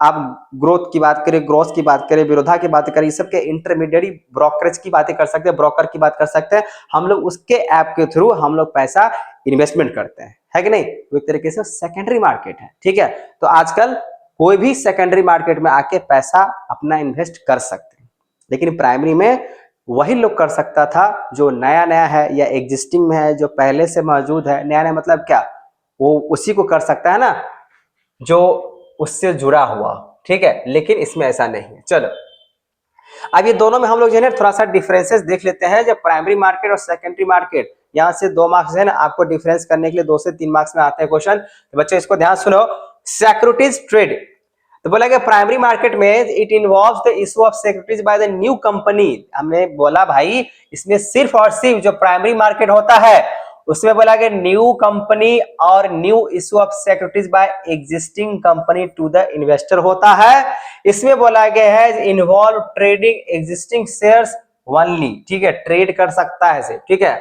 आप ग्रोथ की बात करें, ग्रोथ की बात करें, विरोधा की बात करें, ये सब के इंटरमीडिएट ब्रोकरेज की बातें कर सकते हैं, ब्रोकर की बात कर सकते हैं हम लोग। उसके ऐप के थ्रू हम लोग पैसा इन्वेस्टमेंट करते हैं, है कि नहीं। तो एक तरीके से सेकेंडरी मार्केट है, ठीक है। तो आजकल कोई भी सेकेंडरी मार्केट में आके पैसा अपना इन्वेस्ट कर सकते हैं, लेकिन प्राइमरी में वही लोग कर सकता था जो नया नया है या एग्जिस्टिंग में है, जो पहले से मौजूद है। नया नया मतलब क्या, वो उसी को कर सकता है ना जो उससे जुड़ा हुआ, ठीक है। लेकिन इसमें ऐसा नहीं है। चलो अब ये दोनों में हम लोग जो है थोड़ा सा डिफरेंसेस देख लेते हैं, जब प्राइमरी मार्केट और सेकेंडरी मार्केट। यहाँ से 2 मार्क्स है ना आपको डिफरेंस करने के लिए, 2 से 3 मार्क्स में आते हैं क्वेश्चन। तो बच्चों इसको ध्यान सुनो। सिक्योरिटीज ट्रेड, तो बोला कि प्राइमरी मार्केट में it involves the issue of securities by the new company. हमने बोला भाई इसमें सिर्फ और सिर्फ जो प्राइमरी मार्केट होता है उसमें बोला कि न्यू कंपनी और new issue of securities by existing company to the investor होता है। इसमें बोला गया है involve trading existing shares only, ठीक है, ट्रेड कर सकता है इसे, ठीक है।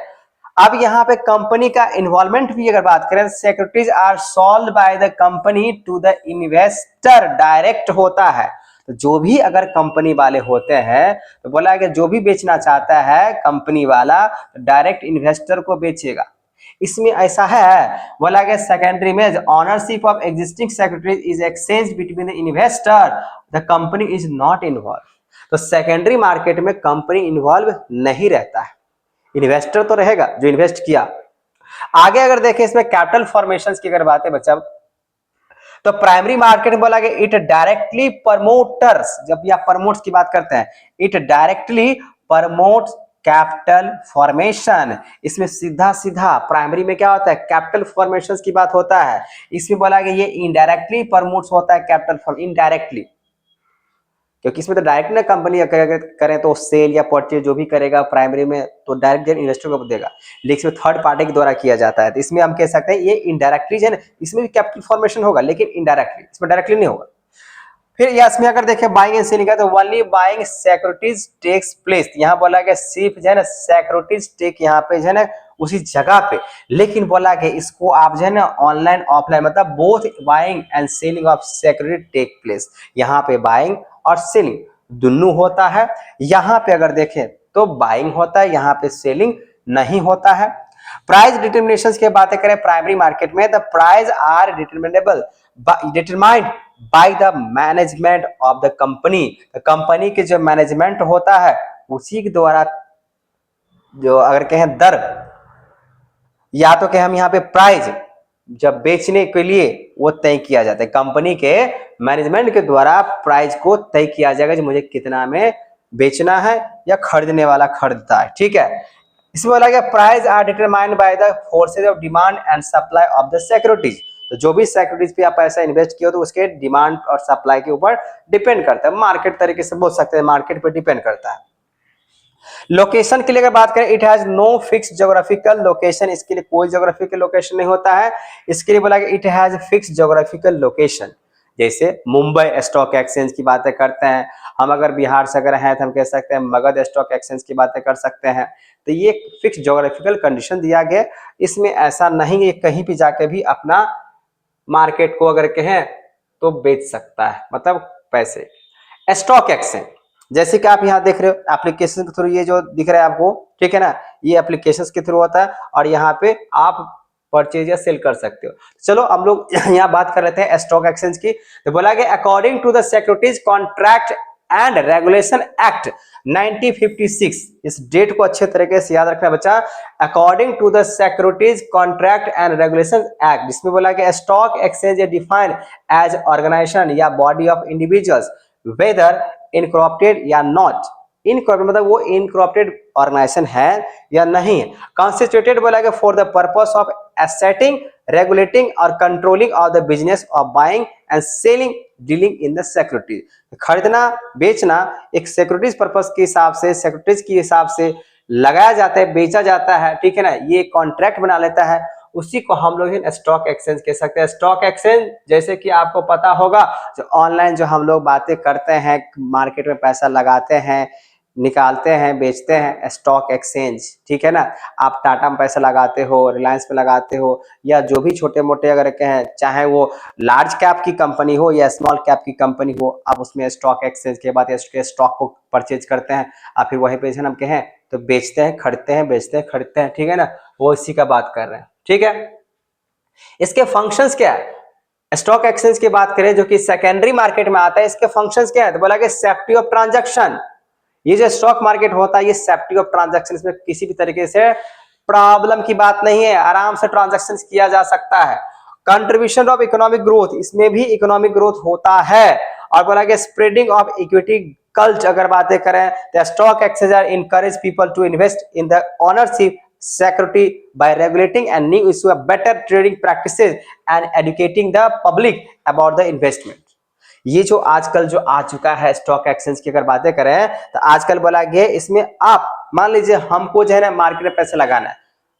अब यहाँ पे कंपनी का इन्वॉल्वमेंट भी अगर बात करें, securities are sold by the company to the investor direct होता है। तो जो भी अगर कंपनी वाले होते हैं तो बोला कि जो भी बेचना चाहता है कंपनी वाला डायरेक्ट इन्वेस्टर को बेचेगा। इसमें ऐसा है, बोला गया सेकेंडरी में ownership of existing securities is exchange between the investor, the company is not involve. तो सेकेंडरी मार्केट में कंपनी इन्वॉल्व नहीं रहता है, इन्वेस्टर तो रहेगा जो इन्वेस्ट किया। आगे अगर देखें इसमें कैपिटल फॉर्मेशंस की अगर बात है बच्चा, तो प्राइमरी मार्केट में बोला गया इट डायरेक्टली प्रमोटर्स, जब आप प्रमोट्स की बात करते हैं, it directly promotes capital formation. इसमें सीधा सीधा प्राइमरी में क्या होता है, कैपिटल फॉर्मेशन की बात होता है। इसमें बोला गया ये इनडायरेक्टली प्रमोट्स होता है कैपिटल फॉर्म, इनडायरेक्टली, क्योंकि इसमें तो डायरेक्ट ना कंपनी करें तो सेल या परचेज जो भी करेगा प्राइमरी में तो डायरेक्ट इन्वेस्टर को देगा, लेकिन इसमें थर्ड पार्टी के द्वारा किया जाता है। तो इसमें हम कह सकते हैं ये इनडायरेक्टली है ना, इसमें भी कैपिटल फॉर्मेशन होगा लेकिन इनडायरेक्टली, इसमें डायरेक्टली नहीं होगा। फिर इसमें अगर देखें बाइंग एंड सेलिंग का, तो only buying securities takes place. यहाँ बोला गया सिर्फ जो है ना सिक्योरिटीज टेक यहाँ पे जो है ना उसी जगह पे, लेकिन बोला कि इसको आप जो है ना ऑनलाइन ऑफलाइन मतलब both buying and selling of security take place. यहाँ पे बाइंग और सेलिंग दोनों होता है। यहाँ पे अगर देखें तो बाइंग होता है, यहाँ पे सेलिंग नहीं होता है। प्राइस डिटर्मिनेशन की बातें करें प्राइमरी मार्केट में, the price are determinable determined by the management of the company. Company के जो मैनेजमेंट होता है उसी के द्वारा जो अगर कहें दर, या तो कहें हम यहाँ पे प्राइस जब बेचने के लिए वो तय किया जाता है, कंपनी के मैनेजमेंट के द्वारा प्राइस को तय किया जाएगा जो मुझे कितना में बेचना है या खरीदने वाला खरीदता है, ठीक है। इसमें बोला गया price are determined by the forces of demand and supply of the securities. तो जो भी सिक्योरिटीज पे आप पैसा इन्वेस्ट किया तो उसके डिमांड और सप्लाई के ऊपर डिपेंड करता है, मार्केट तरीके से बोल सकते हैं, मार्केट पर डिपेंड करता है। लोकेशन के लिए अगर बात करें, it has no fix geographical location, इसके लिए कोई ज्योग्राफिकल लोकेशन नहीं होता है। इसके लिए बोला गया it has fix geographical location. जैसे मुंबई स्टॉक एक्सचेंज की बातें करते हैं हम, अगर बिहार से अगर हैं तो हम कह सकते हैं मगध स्टॉक एक्सचेंज की बातें कर सकते हैं। तो ये फिक्स ज्योग्राफिकल कंडीशन दिया गया, इसमें ऐसा नहीं है कहीं भी जाके भी अपना मार्केट को अगर कहें तो बेच सकता है, मतलब पैसे। स्टॉक एक्सचेंज जैसे कि आप यहाँ देख रहे हो एप्लीकेशन के थ्रू, ये जो दिख रहा है आपको, ठीक है ना, ये एप्लीकेशन के थ्रू होता है और यहाँ पे आप परचेज या सेल कर सकते हो। चलो हम लोग यहाँ बात कर लेते हैं स्टॉक एक्सचेंज की। तो बोला गया according to the securities contract and regulation act 1956, इस डेट को अच्छे तरीके से याद रखना बच्चा। According to the securities contract and regulation act, जिसमें बोला गया stock exchange defined as organisation या body of individuals whether incorporated या नॉट। इनकॉर्पोरेटेड मतलब वो इनकॉर्पोरेटेड ऑर्गेनाइजेशन है या नहीं है। कॉन्स्टिट्यूटेड बोला गया for the purpose of assisting regulating और controlling of the business of buying and selling dealing in the security. खरीदना बेचना एक सिक्योरिटीज पर्पस के हिसाब से, सिक्योरिटीज के हिसाब से लगाया जाता है, बेचा जाता है, ठीक है ना, ये कॉन्ट्रैक्ट बना लेता है, उसी को हम लोग स्टॉक एक्सचेंज कह सकते हैं। स्टॉक एक्सचेंज जैसे कि आपको पता होगा जो ऑनलाइन जो हम लोग बातें करते हैं, मार्केट में पैसा लगाते हैं, निकालते हैं, बेचते हैं स्टॉक एक्सचेंज, ठीक है ना। आप टाटा में पैसा लगाते हो, रिलायंस में लगाते हो, या जो भी छोटे मोटे अगर कहें, चाहे वो लार्ज कैप की कंपनी हो या स्मॉल कैप की कंपनी हो, आप उसमें स्टॉक एक्सचेंज के बाद स्टॉक को परचेज करते हैं, आप फिर वहीं पे हम कहें तो बेचते हैं, खरीदते हैं, बेचते हैं, खरीदते हैं, ठीक है ना। वो इसी का बात कर रहे हैं, ठीक है। इसके फंक्शंस क्या है, स्टॉक एक्सचेंज की बात करें जो कि सेकेंडरी मार्केट में आता है, इसके फंक्शंस क्या है, तो बोला कि सेफ्टी ऑफ ट्रांजैक्शन। ये जो स्टॉक मार्केट होता है ये सेफ्टी ऑफ ट्रांजैक्शन, इसमें किसी भी तरीके से प्रॉब्लम की बात नहीं है, आराम से ट्रांजैक्शन किया जा सकता है। कंट्रीब्यूशन ऑफ इकोनॉमिक ग्रोथ, इसमें भी इकोनॉमिक ग्रोथ होता है। और बोला कि स्प्रेडिंग ऑफ इक्विटी कल्चर अगर बातें करें तो stock exchange encourage people to invest in the ownership security by regulating and new issue of better trading practices and educating the public about the investment। ये जो आजकल जो आ चुका है स्टॉक एक्सचेंज की अगर बातें करें तो आजकल बोला गया इसमें आप मान लीजिए हमको जो है ना मार्केट में पैसे लगाना है,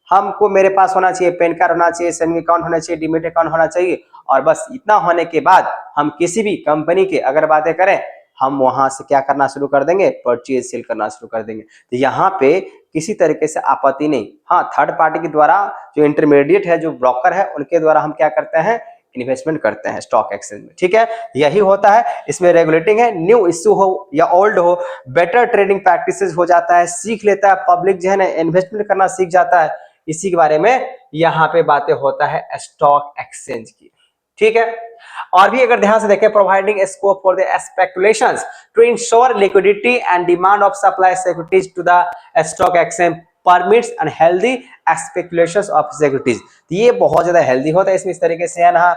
हमको मेरे पास होना चाहिए पैन कार्ड होना चाहिए, सेविंग अकाउंट होना चाहिए, डीमेट अकाउंट होना चाहिए, और बस इतना होने के बाद हम किसी भी कंपनी के अगर बातें करें हम वहां से क्या करना शुरू कर देंगे, परचेज सेल करना शुरू कर देंगे। तो यहाँ पे किसी तरीके से आपत्ति नहीं। हाँ, थर्ड पार्टी के द्वारा जो इंटरमीडिएट है, जो ब्रोकर है, उनके द्वारा हम क्या करते हैं, इन्वेस्टमेंट करते हैं स्टॉक एक्सचेंज में, ठीक है। यही होता है, इसमें रेगुलेटिंग है, न्यू इश्यू हो या ओल्ड हो, बेटर ट्रेडिंग प्रैक्टिसेस हो जाता है, सीख लेता है पब्लिक जो है ना, इन्वेस्टमेंट करना सीख जाता है। इसी के बारे में यहाँ पे बातें होता है स्टॉक एक्सचेंज की, ठीक है। और भी अगर ध्यान से देखें, providing scope for the speculations to ensure liquidity and demand of supply securities to the stock exchange permits unhealthy speculations of securities. ये बहुत ज्यादा हेल्दी होता है, इसमें इस तरीके से है ना,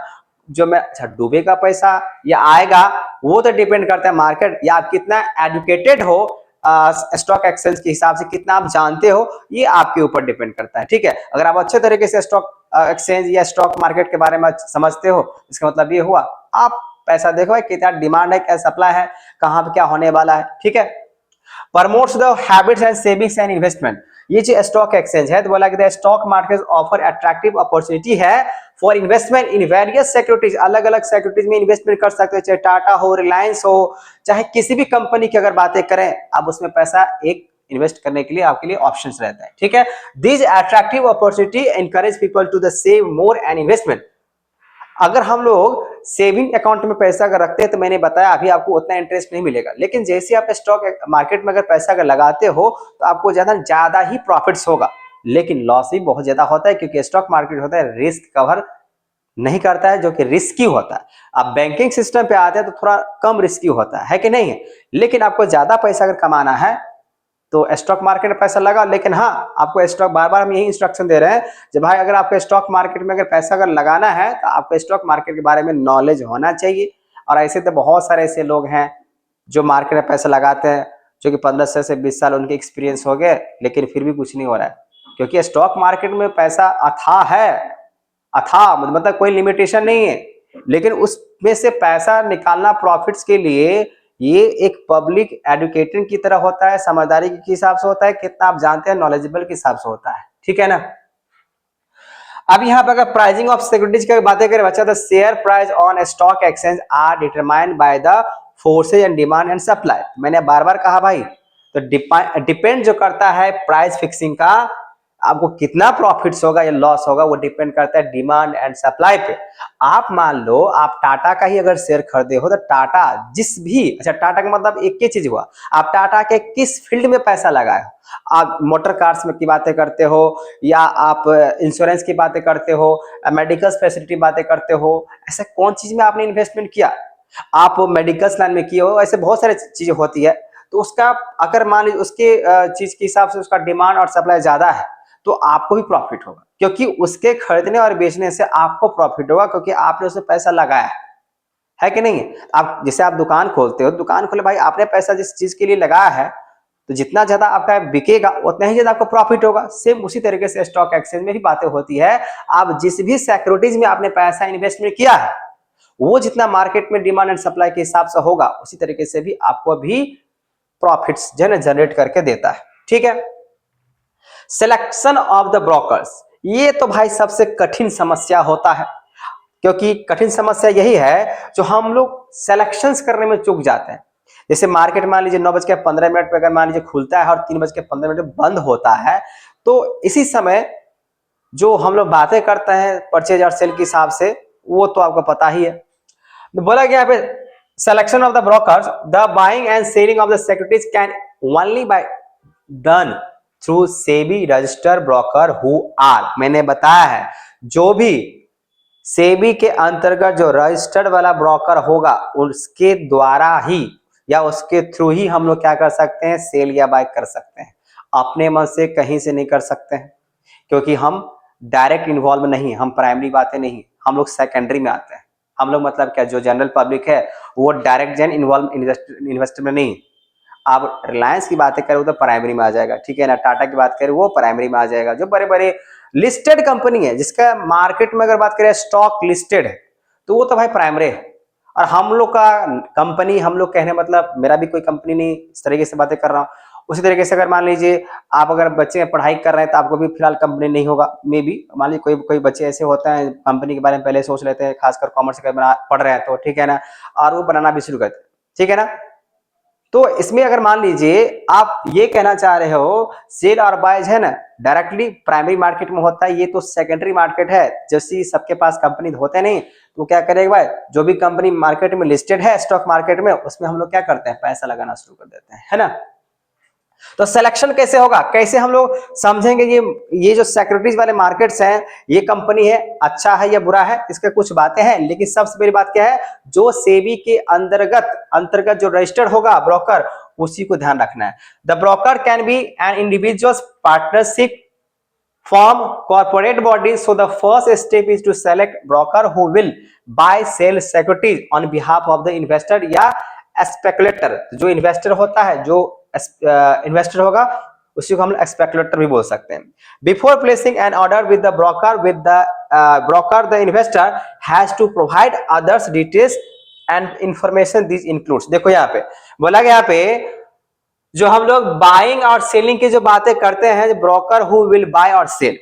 जो मैं अच्छा डूबेगा पैसा या आएगा वो तो डिपेंड करता है मार्केट या आप कितना एजुकेटेड हो स्टॉक एक्सचेंज के हिसाब से, कितना आप जानते हो, ये आपके ऊपर डिपेंड करता है, ठीक है। अगर आप अच्छे तरीके से स्टॉक एक्सचेंज या स्टॉक मार्केट के बारे में समझते हो, इसका मतलब ये हुआ आप पैसा देखो कितना डिमांड है, क्या सप्लाई है, कहां पे क्या होने वाला है, ठीक है। Promotes the habits and savings and investment. ये जो स्टॉक एक्सचेंज है तो बोला कि the stock market offer attractive opportunity है for investment in various securities. अलग अलग सिक्योरिटीज में इन्वेस्टमेंट कर सकते हो, चाहे टाटा हो, रिलायंस हो, चाहे किसी भी कंपनी की अगर बातें करें, आप उसमें पैसा एक इन्वेस्ट करने के लिए आपके लिए ऑप्शंस रहता है, ठीक है। This attractive opportunity encourage people to the save more and investment. अगर हम लोग सेविंग अकाउंट में पैसा अगर रखते हैं तो मैंने बताया अभी आपको उतना इंटरेस्ट नहीं मिलेगा, लेकिन जैसे आप स्टॉक मार्केट में अगर पैसा अगर लगाते हो तो आपको ज्यादा ही प्रॉफिट्स होगा, लेकिन लॉस भी बहुत ज्यादा होता है, क्योंकि स्टॉक मार्केट होता है रिस्क कवर नहीं करता है, जो कि रिस्की होता है। आप बैंकिंग सिस्टम पे आते हैं तो थोड़ा कम रिस्की होता है कि नहीं है, लेकिन आपको ज्यादा पैसा अगर कमाना है तो स्टॉक मार्केट में पैसा लगा। लेकिन हाँ, आपको स्टॉक बार बार हम यही इंस्ट्रक्शन दे रहे हैं जब भाई अगर आपको स्टॉक मार्केट में अगर पैसा अगर लगाना है तो आपको स्टॉक मार्केट के बारे में नॉलेज होना चाहिए। और ऐसे तो बहुत सारे ऐसे लोग हैं जो मार्केट में पैसा लगाते हैं, जो कि 15 से 20 साल उनके एक्सपीरियंस हो गए, लेकिन फिर भी कुछ नहीं हो रहा है, क्योंकि स्टॉक मार्केट में पैसा अथाह है, अथाह मतलब कोई लिमिटेशन नहीं है, लेकिन उसमें से पैसा निकालना प्रॉफिट्स के लिए ये एक पब्लिक एडुकेटेड की तरह होता है, समझदारी के हिसाब से होता है, कितना आप जानते हैं नॉलेजेबल के हिसाब से होता है, ठीक है ना। अब यहाँ पर अगर प्राइसिंग ऑफ सिक्योरिटीज की बातें करें बच्चा, the share price on stock exchange are determined by the forces and demand and supply. मैंने बार बार कहा भाई, तो डिपेंड जो करता है प्राइस फिक्सिंग का, आपको कितना प्रॉफिट्स होगा या लॉस होगा, वो डिपेंड करता है डिमांड एंड सप्लाई पे। आप मान लो आप टाटा का ही अगर शेयर खरीदे हो तो टाटा जिस भी, अच्छा टाटा का मतलब एक ही चीज हुआ, आप टाटा के किस फील्ड में पैसा लगाए हो, आप मोटर कार्स में की बातें करते हो, या आप इंश्योरेंस की बातें करते हो, मेडिकल फैसिलिटी बातें करते हो, ऐसा कौन चीज में आपने इन्वेस्टमेंट किया, आप मेडिकल लाइन में किए हो, ऐसे बहुत सारी चीजें होती है। तो उसका अगर मान लीजिए उसके चीज के हिसाब से उसका डिमांड और सप्लाई ज्यादा है तो आपको भी प्रॉफिट होगा, क्योंकि उसके खरीदने और बेचने से आपको प्रॉफिट होगा, क्योंकि आपने उसमें पैसा लगाया है कि नहीं। आप जैसे आप दुकान खोलते हो, दुकान खोले भाई आपने पैसा जिस चीज के लिए लगाया है, तो जितना ज्यादा आपका बिकेगा उतना ही ज्यादा आपको प्रॉफिट होगा। सेम उसी तरीके से स्टॉक एक्सचेंज में भी बातें होती है, आप जिस भी सिक्योरिटीज में आपने पैसा इन्वेस्टमेंट किया है वो जितना मार्केट में डिमांड एंड सप्लाई के हिसाब से होगा, उसी तरीके से भी आपको भी प्रॉफिट्स जनरेट करके देता है, ठीक है। सिलेक्शन ऑफ द ब्रोकर्स, ये तो भाई सबसे कठिन समस्या होता है, क्योंकि कठिन समस्या यही है जो हम लोग सिलेक्शंस करने में चूक जाते हैं। जैसे मार्केट मान लीजिए 9:15 पे अगर मान लीजिए खुलता है और 3:15 पे बंद होता है, तो इसी समय जो हम लोग बातें करते हैं परचेज और सेल के हिसाब से, वो तो आपको पता ही है। तो बोला गया यहाँ पे selection of the brokers, the buying and selling of the securities can only by done through SEBI registered broker who are, मैंने बताया है जो भी सेबी के अंतर्गत जो रजिस्टर्ड वाला ब्रोकर होगा उसके द्वारा ही या उसके थ्रू ही हम लोग क्या कर सकते हैं, सेल या बाय कर सकते हैं। अपने मन से कहीं से नहीं कर सकते हैं, क्योंकि हम डायरेक्ट इन्वॉल्व नहीं, हम प्राइमरी बातें नहीं, हम लोग सेकेंडरी में आते हैं। हम लोग मतलब क्या, जो जनरल पब्लिक है वो डायरेक्ट जन इन्वॉल्व इन्वेस्टर में नहीं। आप रिलायंस की बातें करें तो प्राइमरी में आ जाएगा, ठीक है ना। टाटा की बात करें वो प्राइमरी में आ जाएगा। जो बड़े बड़े लिस्टेड कंपनी है जिसका मार्केट में अगर बात करें स्टॉक लिस्टेड है, तो वो तो भाई प्राइमरी है। और हम लोग का कंपनी, हम लोग कहने मतलब मेरा भी कोई कंपनी नहीं, इस तरीके से बातें कर रहा हूँ। उसी तरीके से अगर मान लीजिए आप अगर बच्चे पढ़ाई कर रहे हैं तो आपको भी फिलहाल कंपनी नहीं होगा, मे बी मान लीजिए कोई कोई बच्चे ऐसे होते हैं कंपनी के बारे में पहले सोच लेते हैं, खासकर कॉमर्स का पढ़ रहे हैं तो, ठीक है ना, और वो बनाना भी शुरू करते हैं, ठीक है ना। तो इसमें अगर मान लीजिए आप ये कहना चाह रहे हो सेल और बायज है ना डायरेक्टली प्राइमरी मार्केट में होता है, ये तो सेकेंडरी मार्केट है। जैसे सबके पास कंपनी होते नहीं, तो क्या करेगा भाई, जो भी कंपनी मार्केट में लिस्टेड है स्टॉक मार्केट में, उसमें हम लोग क्या करते हैं, पैसा लगाना शुरू कर देते हैं, है ना। तो सिलेक्शन कैसे होगा, कैसे हम लोग समझेंगे ये जो सिक्योरिटीज वाले मार्केट्स हैं, ये कंपनी है अच्छा है या बुरा है, इसके कुछ बातें हैं। लेकिन सबसे बड़ी बात क्या है, जो सेबी के अंतर्गत जो रजिस्टर्ड होगा ब्रोकर, उसी को ध्यान रखना है। The broker can be an individual partnership form corporate bodies, so the first step is to select broker who will buy sell securities on behalf of the investor या speculator। जो इन्वेस्टर होता है, जो इन्वेस्टर होगा उसी को हम स्पेकुलेटर भी बोल सकते हैं। Before placing an order with the broker the investor has to provide others details and information. This includes, देखो यहाँ पे बोला गया, यहाँ पे जो हम लोग बाइंग और सेलिंग की जो बातें करते हैं, ब्रोकर हु विल बाय और सेल,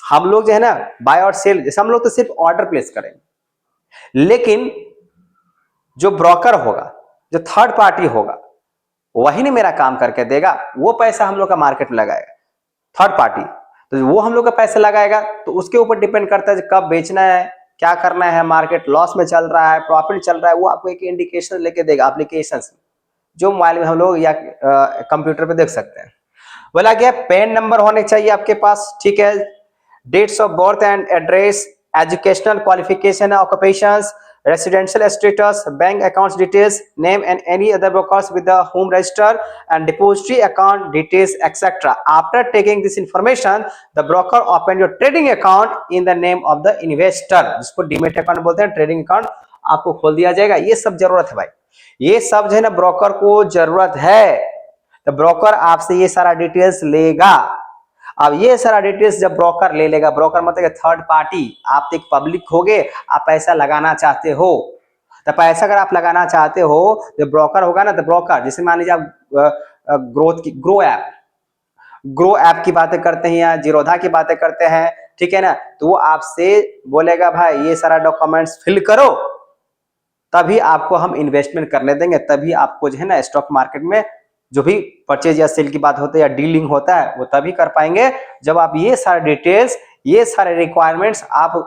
हम लोग जो है ना बाय और सेल, जैसे हम लोग तो सिर्फ ऑर्डर प्लेस करेंगे, लेकिन जो ब्रोकर होगा, जो थर्ड पार्टी होगा, वही ने मेरा काम करके देगा, वो पैसा हम लोग का मार्केट में लगाएगा थर्ड पार्टी। तो वो हम लोग का पैसा लगाएगा, तो उसके ऊपर डिपेंड करता है कब बेचना है, क्या करना है, मार्केट लॉस में चल रहा है, प्रॉफिट चल रहा है, वो आपको एक इंडिकेशन लेके देगा एप्लीकेशन जो मोबाइल में हम लोग या कंप्यूटर पे देख सकते हैं। बोला गया पैन नंबर होने चाहिए आपके पास, ठीक है, dates of birth and address, educational qualification, occupations, residential status, bank accounts details, name and any other brokers with the whom register and depository account details etc. After taking this information, the broker open your trading account in the name of the investor, जिसको डीमेट अकाउंट बोलते हैं, ट्रेडिंग अकाउंट आपको खोल दिया जाएगा। ये सब जरूरत है भाई, ये सब जो है ना ब्रोकर को जरूरत है। तो ब्रोकर आपसे ये सारा डिटेल्स लेगा। अब ये सारा डिटेल्स जब ब्रोकर ले लेगा, ब्रोकर मतलब थर्ड पार्टी, आप एक पब्लिक होगे, आप पैसा लगाना चाहते हो, तो पैसा अगर आप लगाना चाहते हो, जो ब्रोकर होगा ना, तो ब्रोकर जैसे मान लीजिए आप ग्रो ऐप की बातें करते हैं या जीरोधा की बातें करते हैं, ठीक है ना, तो वो आपसे बोलेगा भाई ये सारा डॉक्यूमेंट्स फिल करो, तभी आपको हम इन्वेस्टमेंट करने देंगे, तभी आपको जो है ना स्टॉक मार्केट में जो भी परचेज या सेल की बात होता है या डीलिंग होता है वो तभी कर पाएंगे जब आप ये सारे डिटेल्स, ये सारे रिक्वायरमेंट्स आप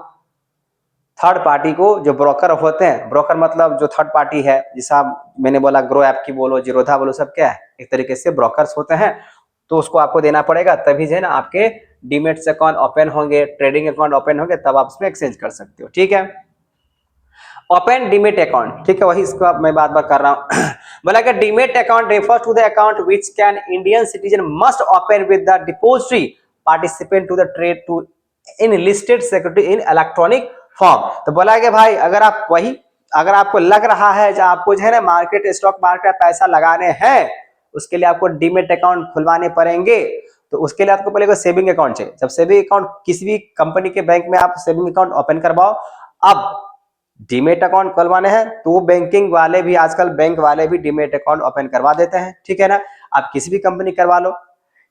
थर्ड पार्टी को, जो ब्रोकर होते हैं, ब्रोकर मतलब जो थर्ड पार्टी है, जैसा मैंने बोला ग्रो ऐप की बोलो, जीरोधा बोलो, सब क्या है एक तरीके से ब्रोकर्स होते हैं, तो उसको आपको देना पड़ेगा, तभी जो है ना आपके डीमेट अकाउंट ओपन होंगे, ट्रेडिंग अकाउंट ओपन होंगे, तब आप उसमें एक्सचेंज कर सकते हो, ठीक है। ओपन डीमेट अकाउंट, ठीक है, वही इसको मैं बात कर रहा हूं। बोला कि demat account refers to the account which can Indian citizen must open with the depository participant to the trade to in listed security in electronic form. तो बोला कि भाई अगर आप वही, अगर आपको लग रहा है जो आपको जो है ना मार्केट स्टॉक मार्केट पैसा लगाने हैं, उसके लिए आपको डीमेट अकाउंट खुलवाने पड़ेंगे। तो उसके लिए आपको पहले सेविंग अकाउंट चाहिए। जब सेविंग अकाउंट किसी भी कंपनी के बैंक में आप सेविंग अकाउंट ओपन करवाओ, अब डीमेट अकाउंट खुलवाने हैं तो बैंकिंग वाले भी, आजकल बैंक वाले भी डीमेट अकाउंट ओपन करवा देते हैं, ठीक है ना। आप किसी भी कंपनी करवा लो,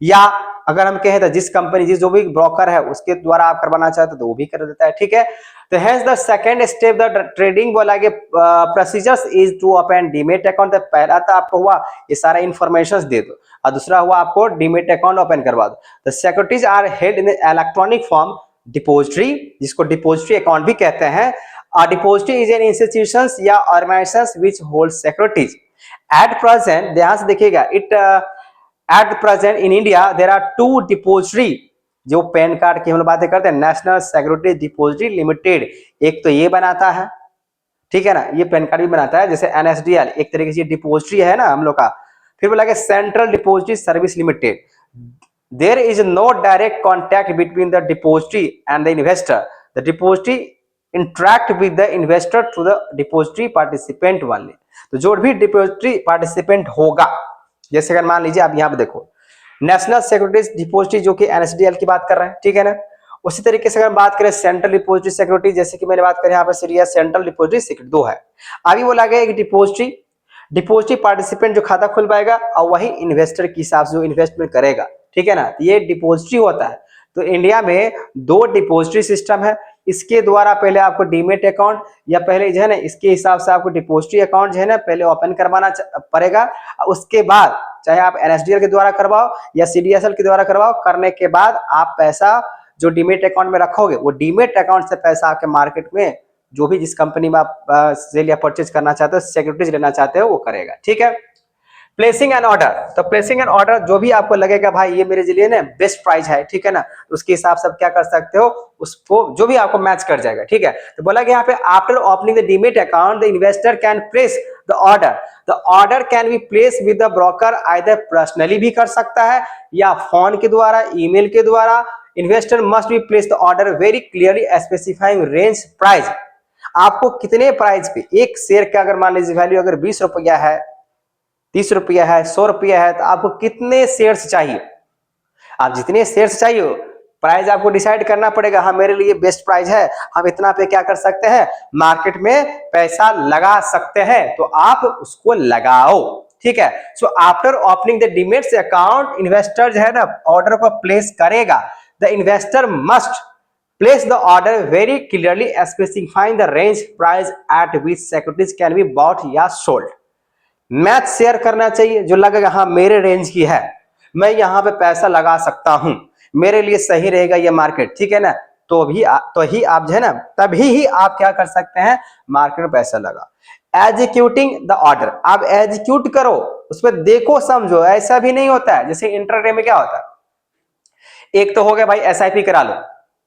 या अगर हम कहें तो जिस कंपनी जिस जो भी ब्रोकर है उसके द्वारा आप करवाना चाहते हो तो वो भी कर देता है, ठीक है। तो hence the second step the trading बोला कि procedures is to open demat account. पहला तो आपको हुआ ये सारा इंफॉर्मेशन दे दो, और दूसरा हुआ आपको डीमेट अकाउंट ओपन करवा दो। The securities are held in electronic form depository, जिसको डिपोजिटरी अकाउंट भी कहते हैं। डिपोजिटरी इज एन इंस्टीट्यूशंस या organizations which hold securities. At present ध्यान से देखिएगा, it at present in India there are two depository, जो पैन कार्ड की हम लोग बातें करते हैं, नेशनल सिक्योरिटी डिपोजिटरी लिमिटेड, एक तो ये बनाता है, ठीक है ना, ये पैन कार्ड भी बनाता है, जैसे एनएसडीएल एक तरीके से डिपोजिटरी है ना हम लोग का। फिर बोला कि central depository service limited, there is no direct contact between the depository and the investor, the depository interact with the investor through the depository participant only. तो जो भी डिपोजिटरी पार्टिसिपेंट होगा, जैसे अगर मान लीजिए आप यहाँ पे देखो नेशनल सिक्योरिटीज डिपोजिटरी जो कि एनएसडीएल की बात कर रहे हैं, ठीक है ना। उसी तरीके से अगर बात करें सेंट्रल डिपोजिटरी सिक्योरिटी, जैसे कि मैंने बात करी यहाँ पे सीरियस सेंट्रल डिपोजिटरी सिक्योरिटी दो है। अभी बोला गया कि डिपोजिटरी पार्टिसिपेंट जो खाता खुलवाएगा और वही इन्वेस्टर के हिसाब से जो इन्वेस्टमेंट करेगा, ठीक है ना, ये डिपोजिटरी होता है। तो इंडिया में दो डिपोजिटरी सिस्टम है, इसके द्वारा पहले आपको डीमेट अकाउंट या पहले जो है ना इसके हिसाब से आपको डिपोजिटरी अकाउंट जो है ना पहले ओपन करवाना पड़ेगा। उसके बाद चाहे आप एनएसडीएल के द्वारा करवाओ या सीडीएसएल के द्वारा करवाओ, करने के बाद आप पैसा जो डीमेट अकाउंट में रखोगे वो डीमेट अकाउंट से पैसा आपके मार्केट में जो भी जिस कंपनी में आप सेल या परचेज करना चाहते हो, सिक्योरिटीज लेना चाहते हो, वो करेगा, ठीक है। प्लेसिंग एन ऑर्डर, तो प्लेसिंग एन ऑर्डर जो भी आपको लगेगा भाई ये मेरे लिए ना बेस्ट प्राइस है, ठीक है ना, तो उसके हिसाब से आप क्या कर सकते हो, उसको जो भी आपको मैच कर जाएगा, ठीक है। तो बोला कि यहाँ पे after opening the demat account the investor can place the order, the order can be place with the broker, either personally भी कर सकता है या फोन के द्वारा, ईमेल के द्वारा। Investor must be place the order very clearly specifying range price, आपको कितने प्राइस पे एक शेयर का अगर मान लीजिए वैल्यू अगर 20 रुपया है, 30 रुपया है, 100 रुपया है, तो आपको कितने शेयर्स चाहिए, आप जितने शेयर्स चाहिए प्राइस आपको डिसाइड करना पड़ेगा। हाँ मेरे लिए बेस्ट प्राइस है, हम इतना पे क्या कर सकते हैं, मार्केट में पैसा लगा सकते हैं, तो आप उसको लगाओ, ठीक है। So after opening the demat account investor जो है ना ऑर्डर को प्लेस करेगा। The investor must place the order very clearly specifying the range price at which securities can be bought या sold। मैच शेयर करना चाहिए जो लगेगा हाँ मेरे रेंज की है, मैं यहाँ पे पैसा लगा सकता हूं, मेरे लिए सही रहेगा ये मार्केट, ठीक है ना, तो ही आप जो है ना तभी ही आप क्या कर सकते हैं, मार्केट में पैसा लगा। एग्जीक्यूटिंग द ऑर्डर, आप एग्जीक्यूट करो, उसमें देखो समझो, ऐसा भी नहीं होता है जैसे इंट्राडे में क्या होता है, एक तो हो गया भाई एसआईपी करा लो,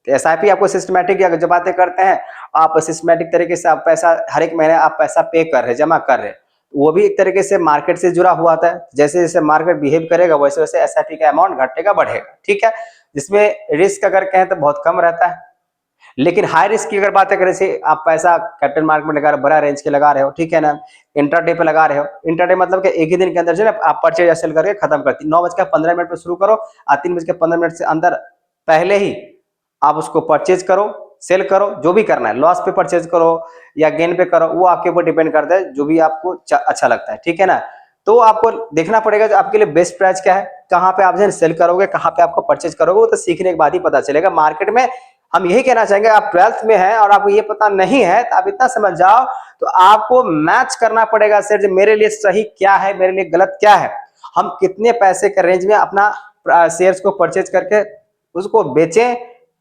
एसआईपी आपको सिस्टमैटिक जो बातें करते हैं आप सिस्टमैटिक तरीके से आप पैसा हर एक महीने आप पैसा पे कर रहे, जमा कर रहे, वो भी एक तरीके से मार्केट से जुड़ा हुआ था, जैसे जैसे मार्केट बिहेव करेगा वैसे वैसे एसआईपी का अमाउंट घटेगा बढ़ेगा, ठीक है। जिसमें रिस्क अगर कहें तो बहुत कम रहता है, लेकिन हाई रिस्क की अगर बातें करें से आप पैसा कैपिटल मार्केट में लगा रहे हो, बड़ा रेंज के लगा रहे हो, ठीक है ना, इंट्राडे पे लगा रहे हो, इंट्राडे मतलब कि एक ही दिन के अंदर जो है आप परचेज या सेल करके खत्म करती 9:15 पे शुरू करो और 3:15 से अंदर पहले ही आप उसको परचेज करो, सेल करो, जो भी करना है, लॉस पे परचेज करो या गेन पे करो, वो आपके ऊपर डिपेंड करता है, जो भी आपको अच्छा लगता है, ठीक है ना। तो आपको देखना पड़ेगा जो आपके लिए बेस्ट प्राइस क्या है, कहाँ पे आप सेल करोगे, कहाँ पे आपको परचेज करोगे, वो तो सीखने के बाद ही पता चलेगा। मार्केट में हम यही कहना चाहेंगे, आप 12th में हैं और आपको ये पता नहीं है तो आप इतना समझ जाओ, तो आपको मैच करना पड़ेगा सर मेरे लिए सही क्या है, मेरे लिए गलत क्या है, हम कितने पैसे के रेंज में अपना शेयर्स को परचेज करके उसको बेचें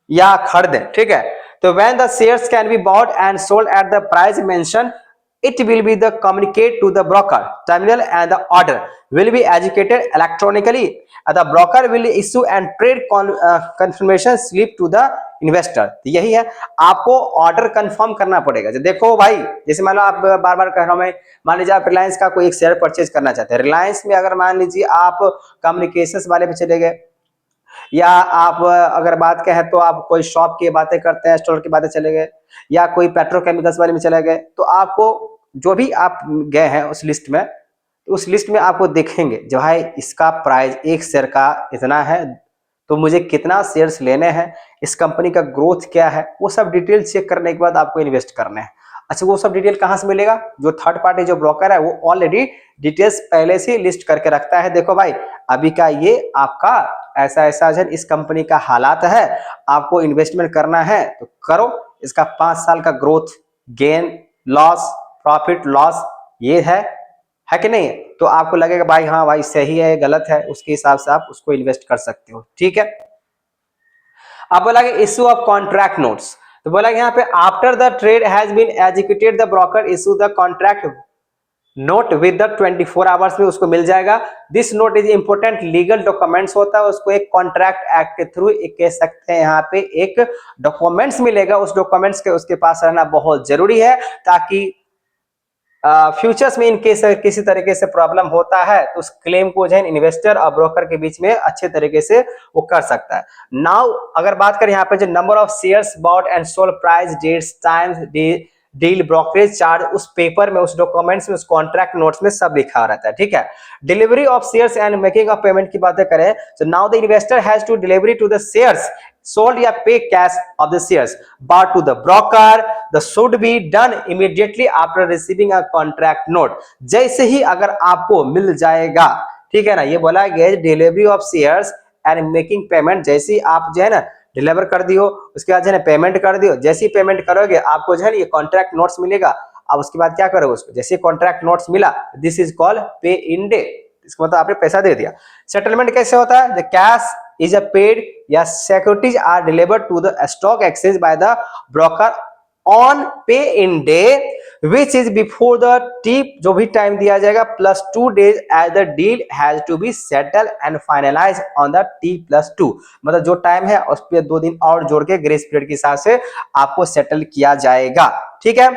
या खरीदें, ठीक है। तो when the shares can be bought and sold at the price mentioned, it will be the communicate to the broker terminal and the order will be executed electronically, and the broker will issue and trade confirmation slip to the investor। तो यही है, आपको ऑर्डर कंफर्म करना पड़ेगा। जो देखो भाई, जैसे मान लो आप बार बार कह रहा हूं मैं, मान लीजिए आप रिलायंस का कोई एक शेयर परचेज करना चाहते हैं, रिलायंस में अगर मान लीजिए आप कम्युनिकेशंस वाले पे चले गए, या आप अगर बात कहें तो आप कोई शॉप की बातें करते हैं, स्टोर की बातें चले गए, या कोई पेट्रोकेमिकल्स वाले में चले गए, तो आपको जो भी आप गए हैं उस लिस्ट में, तो उस लिस्ट में आपको देखेंगे जो है इसका प्राइस एक शेयर का इतना है, तो मुझे कितना शेयर्स लेने हैं, इस कंपनी का ग्रोथ क्या है, वो सब डिटेल चेक करने के बाद आपको इन्वेस्ट करना है। अच्छा, वो सब डिटेल कहाँ से मिलेगा? जो थर्ड पार्टी जो ब्रोकर है वो ऑलरेडी डिटेल्स पहले से लिस्ट करके रखता है। देखो भाई, अभी का ये आपका ऐसा ऐसा जो इस कंपनी का हालात है, आपको इन्वेस्टमेंट करना है तो करो। इसका 5 साल का growth, gain, loss, profit loss ये है कि नहीं? तो आपको लगेगा भाई हाँ भाई सही है गलत है, उसके हिसाब से आप उसको इन्वेस्ट कर सकते हो। ठीक है। अब बोला कि इश्यू ऑफ कॉन्ट्रैक्ट नोट्स, तो बोला यहाँ पे after the trade has been executed the broker issue the contract note with the 24 hours में उसको मिल जाएगा। This note is important legal documents होता है, उसको एक कॉन्ट्रैक्ट एक्ट के थ्रू एक कह सकते हैं यहाँ पे एक डॉक्यूमेंट्स मिलेगा। उस डॉक्यूमेंट्स के उसके पास रहना बहुत जरूरी है, ताकि फ्यूचर्स में इनकेस किसी तरीके से प्रॉब्लम होता है तो उस क्लेम को जो है इन्वेस्टर और ब्रोकर के बीच में अच्छे तरीके से वो कर सकता है। नाउ अगर बात करें यहाँ पे जो number of shares bought and sold, price, dates, times, deal, brokerage charge, उस पेपर में, उस डॉक्यूमेंट्स में, उस कॉन्ट्रैक्ट नोट्स में सब लिखा रहता है। ठीक है। Delivery of shares and making of payment की बातें करें तो now the investor has to delivery to the shares sold या pay cash of the shares bought to the broker, the should be done immediately after receiving a contract note। जैसे ही अगर आपको मिल जाएगा, ठीक है ना, ये बोला गया delivery of shares and making payment, जैसे ही आप जो है ना डिलीवर कर दियो, उसके बाद जो है ना पेमेंट कर दियो, जैसे ही पेमेंट करोगे आपको जो है ना ये कॉन्ट्रैक्ट नोट्स मिलेगा। अब उसके बाद क्या करोगे उसको, जैसे कॉन्ट्रैक्ट नोट्स मिला, दिस इज कॉल्ड पे इन डे, इसका मतलब आपने पैसा दे दिया। सेटलमेंट कैसे होता है? The cash is a paid या securities are delivered to the stock exchange by the broker on pay in day which is before the T, जो भी टाइम दिया जाएगा, +2 days as the deal has to be settled and finalized on the T+2, मतलब जो टाइम है उस पर 2 दिन और जोड़ के ग्रेस पीरियड के हिसाब से आपको सेटल किया जाएगा। ठीक है।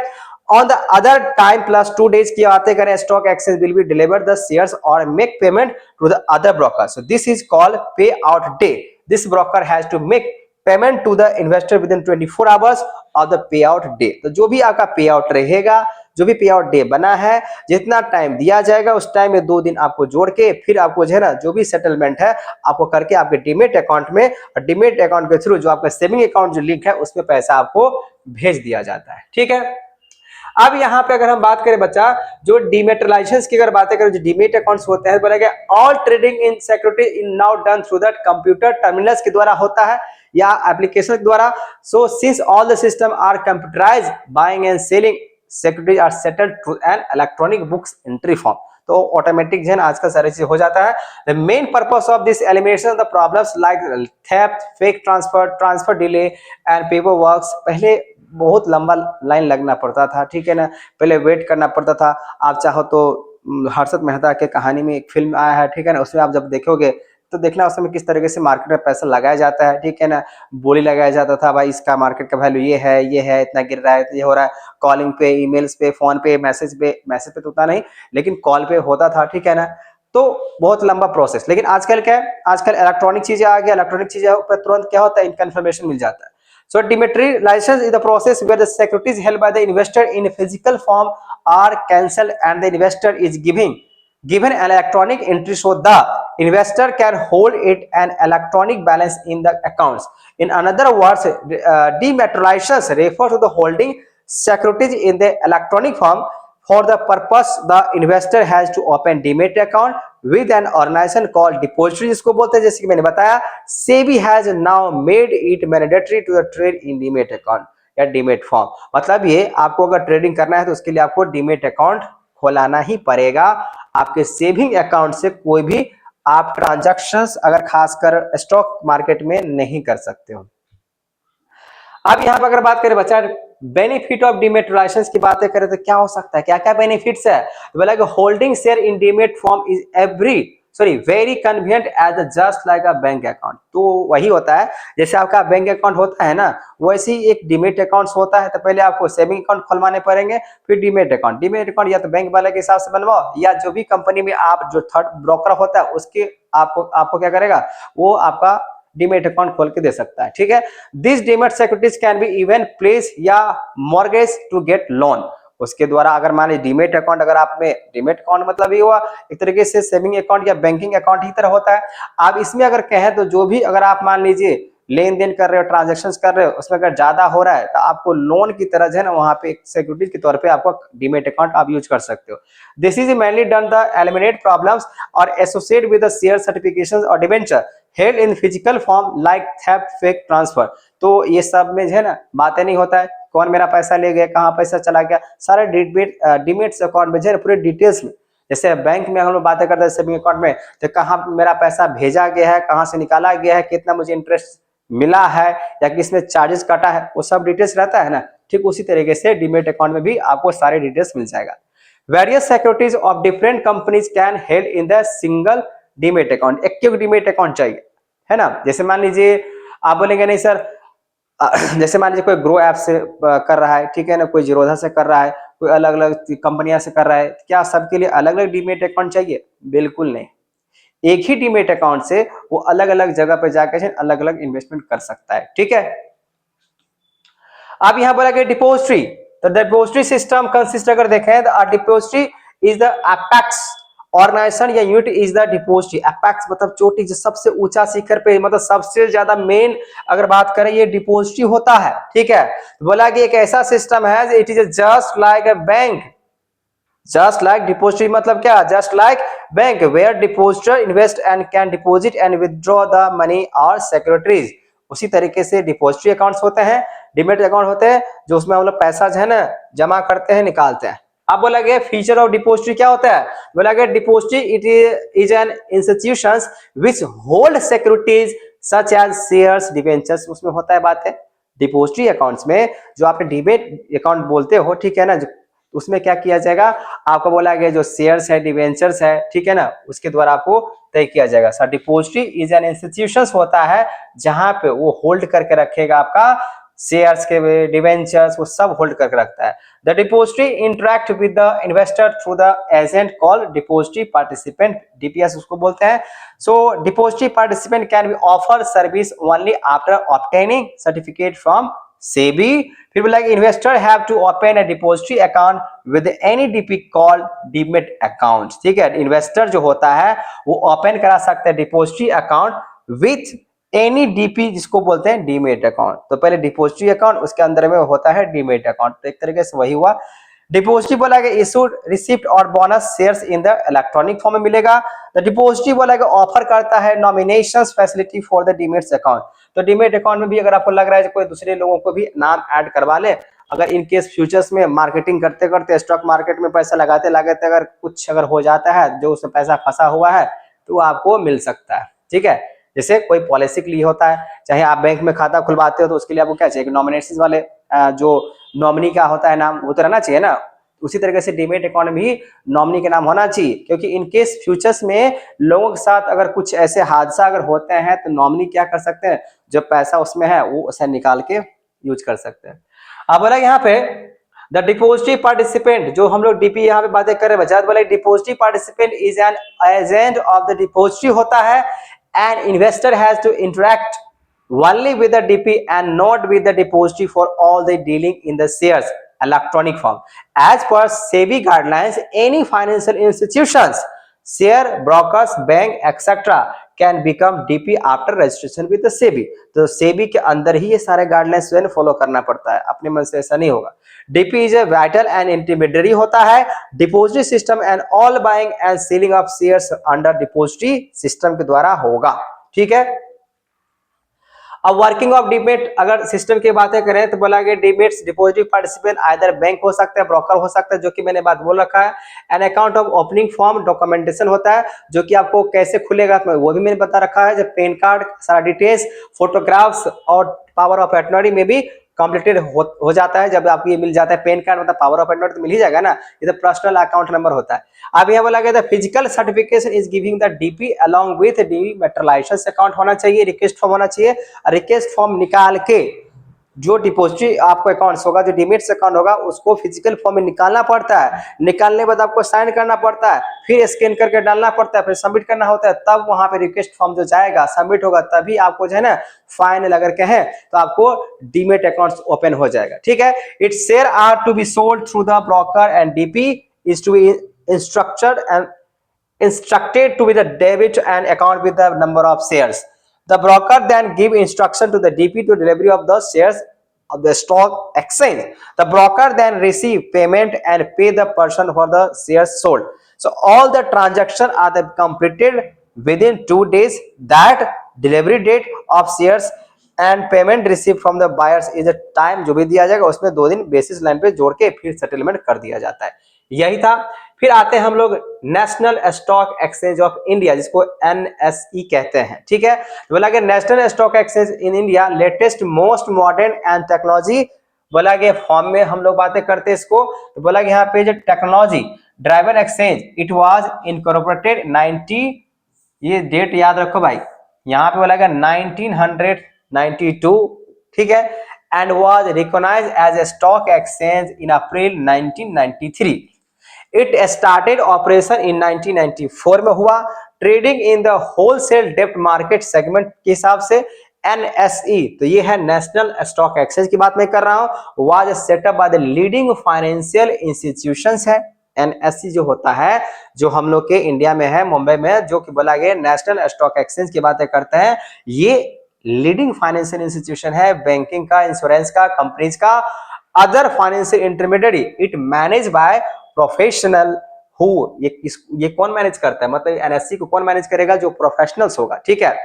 On the other time +2 days की बातें करें, stock exchange will be delivered the shares or make payment to the other broker, so this is called payout day। this broker has to make payment to the investor within 24 hours of the payout day। तो जो भी आपका पे आउट रहेगा, जो भी पे आउट डे बना है, जितना टाइम दिया जाएगा उस टाइम में 2 दिन आपको जोड़ के फिर आपको जो है ना जो भी सेटलमेंट है आपको करके आपके डीमेट अकाउंट में, और डीमेट अकाउंट के थ्रू जो आपका सेविंग अकाउंट जो लिंक है उसमें पैसा आपको भेज दिया जाता है। ठीक है। अब यहाँ पे अगर हम बात करें बच्चा, जो डीमेटलाइजेशन की अगर बातें करें, जो डीमेट अकाउंट्स होते हैं, बोला गया all trading in security in now done through that computer terminals के द्वारा होता है या एप्लीकेशन के द्वारा। So since all the system are computerized, buying and selling securities are settled through an electronic books entry form, तो ऑटोमेटिक जो है आज का सारी चीज हो जाता है। The main purpose of this elimination the problems like theft, fake transfer delay and paper works. पहले बहुत लंबा लाइन लगना पड़ता था, ठीक है ना, पहले वेट करना पड़ता था। आप चाहो तो हर्षद मेहता के कहानी में एक फिल्म आया है, ठीक है ना, उसमें आप जब देखोगे तो देखना उसमें किस तरीके से मार्केट में पैसा लगाया जाता है, ठीक है ना, बोली लगाया जाता था भाई इसका मार्केट का वैल्यू ये है, इतना गिर रहा है, ये हो रहा है, कॉलिंग पे, ईमेल्स पे, फोन पे, मैसेज पे तो उतना नहीं, लेकिन कॉल पे होता था, ठीक है ना। तो बहुत लंबा प्रोसेस, लेकिन आजकल क्या है, आजकल इलेक्ट्रॉनिक चीजें आ गया, इलेक्ट्रॉनिक चीजें पर तुरंत क्या होता है, इनका इन्फॉर्मेशन मिल जाता है। So dematerialization is the process where the securities held by the investor in physical form are cancelled and the investor is given an electronic entry, so the investor can hold it an electronic balance in the accounts। In another words, dematerialization refers to the holding securities in the electronic form। For the purpose, the investor has to open demat account with an organization called depository, जिसको बोलते हैं, जैसे कि मैंने बताया, SEBI has now made it mandatory to the trade in demat account या डीमेट फॉर्म। मतलब ये आपको अगर ट्रेडिंग करना है तो उसके लिए आपको डीमेट अकाउंट खोलाना ही पड़ेगा। आपके सेविंग अकाउंट से कोई भी आप ट्रांजैक्शंस अगर खासकर स्टॉक मार्केट में नहीं कर सकते हो। अब यहाँ पर अगर बात करें बच्चा बेनिफिट ऑफ डीमेट लाइसेंस की बातें करें तो क्या हो सकता है, क्या क्या बेनिफिट्स है, तो बोला कि holding share in demat form is very convenient as just like a bank account. तो वही होता है जैसे आपका बैंक अकाउंट होता है ना, वैसे ही एक डीमेट अकाउंट होता है। तो पहले आपको सेविंग अकाउंट खुलवाने पड़ेंगे, फिर डीमेट अकाउंट या तो बैंक वाले के हिसाब से बनवाओ, या जो भी कंपनी में आप जो थर्ड ब्रोकर होता है उसके आपको क्या करेगा, वो आपका डीमेट अकाउंट खोल के दे सकता है। ठीक है। This demat securities can be even place या मॉर्गेज टू गेट लोन। उसके द्वारा अगर मान लीजिए डीमेट अकाउंट, अगर आप में डीमेट अकाउंट मतलब ये हुआ एक तरीके से सेविंग अकाउंट या बैंकिंग अकाउंट ही तरह होता है। आप इसमें अगर कहें तो जो भी अगर आप मान लीजिए लेन देन कर रहे हो, ट्रांजेक्शन कर रहे हो, उसमें अगर ज्यादा हो रहा है तो आपको लोन की तरह जो है ना वहां पे सिक्योरिटी के तौर पे आपको डीमेट अकाउंट आप यूज कर सकते हो। This is mainly done the eliminate problems और associate with the share certification और debenture held in physical form like theft, fake transfer. तो ये सब में जो है ना बातें नहीं होता है, कौन मेरा पैसा ले गया, कहाँ पैसा चला गया, सारे डीमेट्स अकाउंट में जो है पूरे डिटेल्स में, जैसे बैंक में हम लोग बातें करते हैं सेविंग अकाउंट में, तो कहाँ मेरा पैसा भेजा गया है, कहाँ से निकाला गया है, कितना मुझे इंटरेस्ट मिला है या किसमें चार्जेस काटा है, वो सब डिटेल्स रहता है ना। ठीक उसी तरीके से डीमेट अकाउंट में भी आपको सारे डिटेल्स मिल जाएगा। Various securities of different companies can held in the single demat account. एक क्यों डीमेट अकाउंट चाहिए, है ना। जैसे मान लीजिए आप बोलेंगे नहीं सर, जैसे मान लीजिए कोई ग्रो ऐप से कर रहा है, ठीक है ना, कोई जीरोधा से कर रहा है, कोई अलग अलग कंपनियां से कर रहा है, क्या सबके लिए अलग अलग डीमेट अकाउंट चाहिए? बिल्कुल नहीं। एक ही डीमेट अकाउंट से वो अलग अलग जगह पे जाकर अलग अलग इन्वेस्टमेंट कर सकता है, ठीक है। अब यहां बोला गया डिपोजिटरी, तो डिपोजिटरी सिस्टम कंसिस्ट, अगर देखें तो depository is the apex organisation या unit is the depository. Apex मतलब चोटी, जो सबसे ऊंचा शिखर पे, मतलब सबसे ज्यादा मेन अगर बात करें ये डिपोजिटरी होता है, ठीक है। बोला कि एक ऐसा सिस्टम है, it is just like a bank, just like depository मतलब क्या, just like bank where depositor invest and can deposit and withdraw the money और सिक्योरिटीज। उसी तरीके से डिपोजिटरी अकाउंट्स होते हैं, डिमेट अकाउंट होते हैं, जो उसमें हम लोग पैसा जो है ना जमा करते हैं, निकालते हैं। अब बोला गया फीचर ऑफ डिपोजिटरी क्या होता है, बोला गया depository it is an institution which hold securities such as shares, debentures. उसमें होता है बात है डिपोजिटरी अकाउंट्स में, जो आपने डिमेट अकाउंट बोलते हो, ठीक है ना, उसमें क्या किया जाएगा, आपको बोला गया जो शेयर्स है, डिवेंचर्स है, ठीक है ना, उसके द्वारा आपको तय किया जाएगा। Sir depository is an institution होता है जहां पे वो होल्ड करके रखेगा आपका शेयर्स के, डिवेंचर्स, वो सब होल्ड करके रखता है। The depository interact with the investor through the agent called depository participant, DPs उसको बोलते हैं। So depository participant can be offer service only after obtaining certificate from SEBI. फिर बोला कि investor have to open a depository account with any DP called demat account, ठीक है। इन्वेस्टर जो होता है वो ओपन करा सकते हैं depository account with any DP, जिसको बोलते हैं डीमेट अकाउंट। तो पहले डिपोजिटरी अकाउंट, उसके अंदर में होता है डीमेट अकाउंट। तो एक तरीके से वही हुआ। डिपोजिटरी बोला कि इशूड रिसिप्ट और bonus shares in the electronic form में मिलेगा। तो डिपोजिटरी बोला कि ऑफर करता है nomination facility for the demat account. तो डीमेट अकाउंट में भी अगर आपको लग रहा है कोई दूसरे लोगों को भी नाम ऐड करवा ले, अगर इन केस फ्यूचर्स में मार्केटिंग करते करते स्टॉक मार्केट में पैसा लगाते लगाते अगर कुछ अगर हो जाता है, जो उसमें पैसा फंसा हुआ है, तो आपको मिल सकता है, ठीक है। जैसे कोई पॉलिसी के लिए होता है, चाहे आप बैंक में खाता खुलवाते हो तो उसके लिए आपको क्या चाहिए, नॉमिनेशन वाले जो नॉमिनी का होता है नाम, वो तो रहना चाहिए ना। उसी तरीके से डीमेट अकाउंट में भी नॉमिनी के नाम होना चाहिए, क्योंकि इन केस फ्यूचर्स में लोगों के साथ अगर कुछ ऐसे हादसा अगर होते हैं तो नॉमिनी क्या कर सकते हैं, जो पैसा उसमें है वो उसे निकाल के यूज कर सकते हैं। अब बोला यहाँ पे द डिपोजिटरी पार्टिसिपेंट, जो हम लोग डीपी यहाँ पे बातें कर रहे हैं, बोला depository participant is an agent of the depository होता है, and investor has to interact only with the DP and not with the depository for all the dealing in the shares electronic form. As per SEBI guidelines, any financial institutions, share brokers, bank etc. can become DP after registration with the SEBI. तो SEBI के अंदर ही ये सारे गाइडलाइंस जो है फॉलो करना पड़ता है, अपने मन से ऐसा नहीं होगा। DP is a vital and intermediary होता है depository system and all buying and selling of shares under depository system के द्वारा होगा, ठीक है। अब वर्किंग ऑफ डीमेट अगर सिस्टम की बातें करें तो बोला गया डीमेट्स डिपोजिटरी पार्टिसिपेंट आइदर बैंक हो सकता है, ब्रोकर हो सकता है, जो कि मैंने बात बोल रखा है। An account of opening form documentation होता है, जो कि आपको कैसे खुलेगा वो भी मैंने बता रखा है, जब पैन कार्ड सारा डिटेल्स, फोटोग्राफ्स और पावर ऑफ अटॉर्नी में भी कंप्लीटेड हो जाता है। जब आपको ये मिल जाता है पैन कार्ड मतलब पावर ऑफ अटॉर्नी तो मिल ही जाएगा ना, ये तो पर्सनल अकाउंट नंबर होता है। अब यहाँ बोला गया था physical certification is giving the DP along with डीमेटेरियलाइजेशन account होना चाहिए, रिक्वेस्ट फॉर्म होना चाहिए। रिक्वेस्ट फॉर्म निकाल के जो डिपोजिटरी आपको अकाउंट होगा, जो डीमेट्स अकाउंट होगा, उसको फिजिकल फॉर्म में निकालना पड़ता है। निकालने के बाद आपको साइन करना पड़ता है, फिर स्कैन करके डालना पड़ता है, फिर सबमिट करना होता है, तब वहां पे रिक्वेस्ट फॉर्म जो जाएगा सबमिट होगा, तभी आपको जो है ना फाइनल अगर कहें तो आपको डीमेट अकाउंट ओपन हो जाएगा, ठीक है। Its share are to be sold through the broker and DP is to be instructed to be the debit and account with the number of shares. The broker then give instruction to the DP to delivery of the shares of the stock exchange. The broker then receive payment and pay the person for the shares sold. So all the transactions are the completed within 2 days. That delivery date of shares and payment receive from the buyers is a time, जो भी दिया जाएगा उसमें 2 दिन बेसिस लाइन पे जोड़ के फिर सेटलमेंट कर दिया जाता है। यही था। फिर आते हैं हम लोग national stock exchange of India, जिसको एनएसई कहते हैं। ठीक है, बोला गया national stock exchange in India latest most modern and technology, बोला गया फॉर्म में हम लोग बातें करते हैं इसको। तो बोला गया यहाँ पे जो technology driven exchange, it was incorporated 90, ये डेट याद रखो भाई, यहाँ पे बोला गया 1992, ठीक है, and was recognized as a stock exchange in April 1993। It started operation in 1994 में हुआ। ट्रेडिंग इन द होलसेल डेप्ट मार्केट सेगमेंट के हिसाब से एनएसई, तो ये है नेशनल स्टॉक एक्सचेंज की बात मैं कर रहा हूं, was setup by the leading financial institutions है। एनएसई जो होता है, जो हम लोग के इंडिया में है, मुंबई में, जो कि बोला गया नेशनल स्टॉक एक्सचेंज की बातें करते हैं, ये लीडिंग फाइनेंशियल इंस्टीट्यूशन है, बैंकिंग का, इंश्योरेंस का, कंपनीज का, other financial intermediate. It manage by professional who, ये कौन मैनेज करता है, मतलब एनएससी को कौन मैनेज करेगा, जो प्रोफेशनल्स होगा। ठीक है,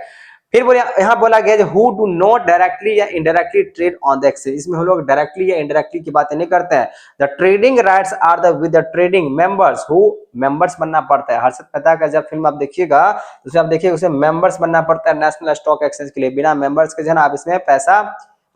फिर यहाँ बोला गया हु डू नॉट डायरेक्टली या indirectly trade on the exchange, इसमें हम लोग डायरेक्टली या इनडायरेक्टली की बातें नहीं करते हैं। The trading rights are the with the trading members, who members बनना पड़ता है। हर्षद मेहता का जब फिल्म आप देखिएगा तो उसे आप देखिए उसे मेंबर्स बनना पड़ता है नेशनल स्टॉक एक्सचेंज के लिए। बिना मेंबर्स के जो है आप इसमें पैसा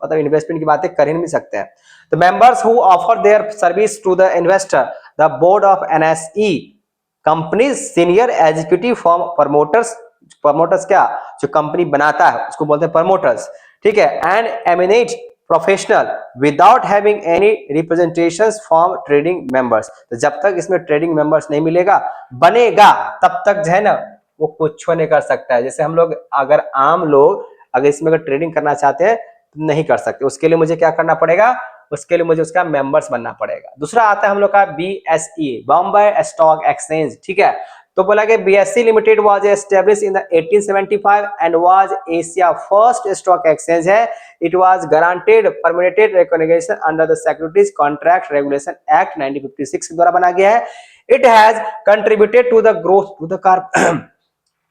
मतलब इन्वेस्टमेंट की बातें कर ही नहीं सकते हैं। तो members who offer their service to the investor, the board of NSE, companies senior executive form promoters, promoters क्या, जो कंपनी बनाता है उसको बोलते हैं प्रमोटर्स। ठीक है, and eminent professional without having any representations from trading members. तो जब तक इसमें ट्रेडिंग मेंबर्स नहीं मिलेगा, बनेगा, तब तक जो है ना वो कुछ नहीं कर सकता है। जैसे हम लोग अगर आम लोग अगर इसमें अगर ट्रेडिंग करना चाहते हैं तो नहीं कर सकते, उसके लिए मुझे क्या करना पड़ेगा, उसके लिए मुझे उसका मेंबर्स बनना पड़ेगा। दूसरा आता है हम लोग का बीएसई, बॉम्बे स्टॉक एक्सचेंज। ठीक है, तो बोला कि BSE limited was established in the 1875 and was Asia first stock exchange है। It was guaranteed permitted recognition under the securities contract regulation act 1956 के द्वारा बना गया है। It has contributed to the growth to the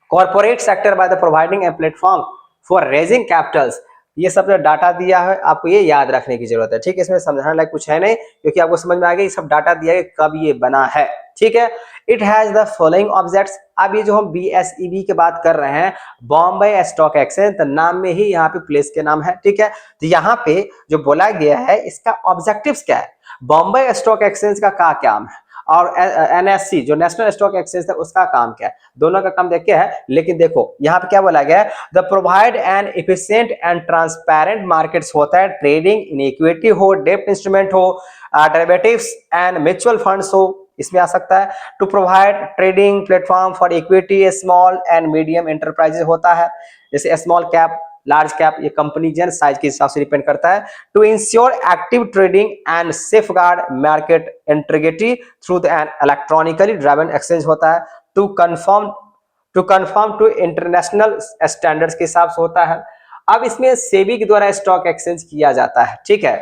corporate sector by the providing a platform for raising capitals. ये सब जो डाटा दिया है आपको ये याद रखने की जरूरत है। ठीक है, इसमें समझाने लायक कुछ है नहीं, क्योंकि आपको समझ में आ गया ये सब डाटा दिया है कब ये बना है। ठीक है, it has the following objects. अब ये जो हम BSEB की बात कर रहे हैं, बॉम्बे स्टॉक एक्सचेंज, तो नाम में ही यहाँ पे प्लेस के नाम है। ठीक है, तो यहाँ पे जो बोला गया है इसका ऑब्जेक्टिव्स क्या है, बॉम्बे स्टॉक एक्सचेंज का क्या काम है और NSE जो नेशनल स्टॉक एक्सचेंज है उसका काम क्या है, दोनों का काम देखे है। लेकिन देखो यहाँ पे क्या बोला गया है, the provide an efficient and transparent markets होता है, ट्रेडिंग इन इक्विटी हो, डेब्ट इंस्ट्रूमेंट हो, डेरिवेटिव्स एंड म्यूचुअल फंड्स हो, इसमें आ सकता है। To provide trading platform for equity small and medium enterprises होता है, जैसे स्मॉल कैप, लार्ज कैप, ये कंपनी जन साइज के हिसाब से डिपेंड करता है। To ensure active trading and safeguard market integrity through the an electronically driven exchange होता है। To confirm to international standards के हिसाब से होता है। अब इसमें सेबी के द्वारा स्टॉक एक्सचेंज किया जाता है। ठीक है,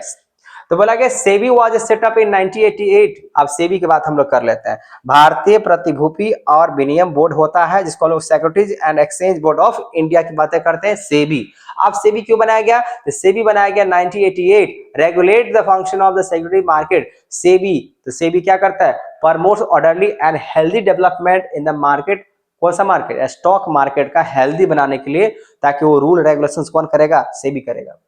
तो बोला गया सेबी वाज सेटअप इन 1988। अब सेबी की बात हम लोग कर लेते हैं। भारतीय प्रतिभूति और विनिमय बोर्ड होता है, जिसको लोग securities and exchange board of India की बातें करते हैं, सेबी। अब सेबी क्यों बनाया गया, तो सेबी बनाया गया 1988, regulate the function of the security market. SEBI, तो सेबी क्या करता है, promotes orderly and healthy development in the market. कौन सा मार्केट, स्टॉक मार्केट का हेल्दी बनाने के लिए, ताकि वो रूल रेगुलेशंस कौन करेगा, सेबी करेगा।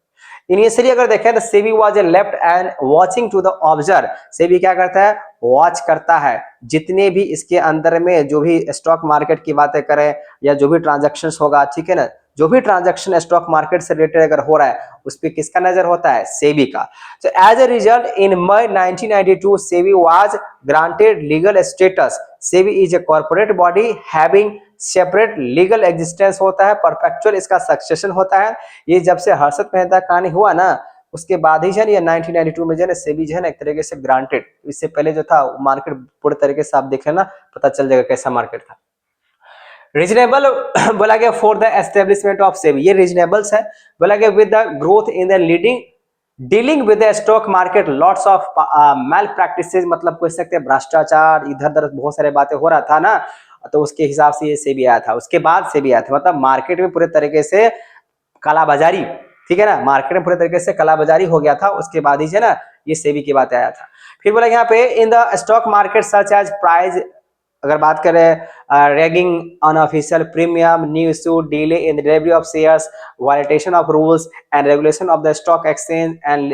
इनिशियली अगर देखें तो SEBI was a left and watching to the observe. SEBI क्या करता है, वॉच करता है, जितने भी इसके अंदर में जो भी स्टॉक मार्केट की बातें करें या जो भी ट्रांजैक्शंस होगा, ठीक है ना, जो भी ट्रांजैक्शन स्टॉक मार्केट से रिलेटेड अगर हो रहा है उस पर किसका नजर होता है, सेबी का। So as a result in May 1992 SEBI was granted legal status. SEBI is a corporate body having separate legal existence होता है, परपेचुअल इसका सक्सेशन होता है। ये जब से हर्षद मेहता कहानी हुआ ना उसके बाद ही है 1992 में जो है सेबी जो है ना एक तरीके से ग्रांटेड। इससे पहले जो था मार्केट पूरे तरीके से आप देख लेना, पता चल जाएगा कैसा मार्केट था। रीजनेबल बोला गया for the establishment of SEBI, ये रीजनेबल्स है। बोला गया with the growth in the leading dealing with the stock market lots of malpractices, मतलब कह सकते हैं भ्रष्टाचार, इधर उधर बहुत सारे बातें हो रहा था ना, तो उसके हिसाब से ये सेबी आया था। उसके बाद सेबी आया था, मतलब मार्केट में पूरे तरीके से कालाबाजारी, ठीक है ना, मार्केट में पूरे तरीके से कालाबाजारी हो गया था, उसके बाद ही से ना ये सेबी की बात आया था। फिर बोला यहाँ पे in the stock market such as price, अगर बात करें ragging unofficial premium, new issue, delay in delivery of shares, violation of rules and regulation of the stock exchange and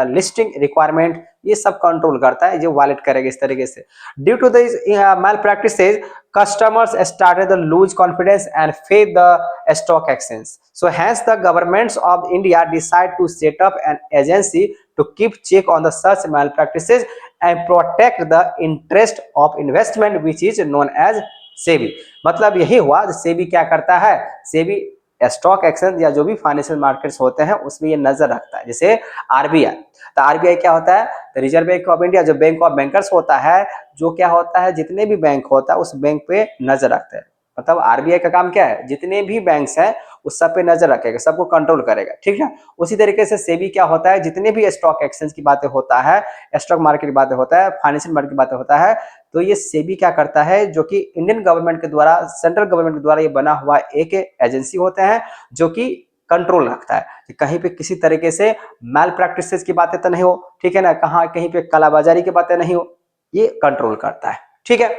listing requirement, ये सब कंट्रोल करता है, जो वायलेट करेगा इस तरीके से। Due to this malpractices customers started to lose confidence and faith the stock exchange. So hence the governments of India decide to set up an agency to keep check on the such malpractices and protect the interest of investment, which is known as SEBI. मतलब यही हुआ, सेबी क्या करता है, सेबी स्टॉक एक्सचेंज या जो भी फाइनेंशियल मार्केट्स होते हैं उसमें ये नजर रखता है। जैसे आरबीआई, तो आरबीआई क्या होता है, तो रिजर्व बैंक ऑफ इंडिया, जो बैंक ऑफ बैंकर्स होता है, जो क्या होता है, जितने भी बैंक होता है उस बैंक पे नजर रखते हैं। मतलब आरबीआई का काम क्या है, जितने भी बैंक्स हैं उस सब पे नजर रखेगा, सबको कंट्रोल करेगा, ठीक है। उसी तरीके से सेबी क्या होता है, जितने भी स्टॉक एक्सचेंज की बातें होता है, स्टॉक मार्केट की बातें होता है, फाइनेंशियल मार्केट की बातें होता है, तो ये सेबी क्या करता है, जो कि इंडियन गवर्नमेंट के द्वारा, सेंट्रल गवर्नमेंट के द्वारा ये बना हुआ एक एजेंसी होते हैं, जो कि कंट्रोल रखता है कि कहीं पे किसी तरीके से मैल प्रैक्टिसेस की बातें तो नहीं हो, ठीक है ना, कहाँ कहीं पे कालाबाजारी की बातें नहीं हो, ये कंट्रोल करता है, ठीक है।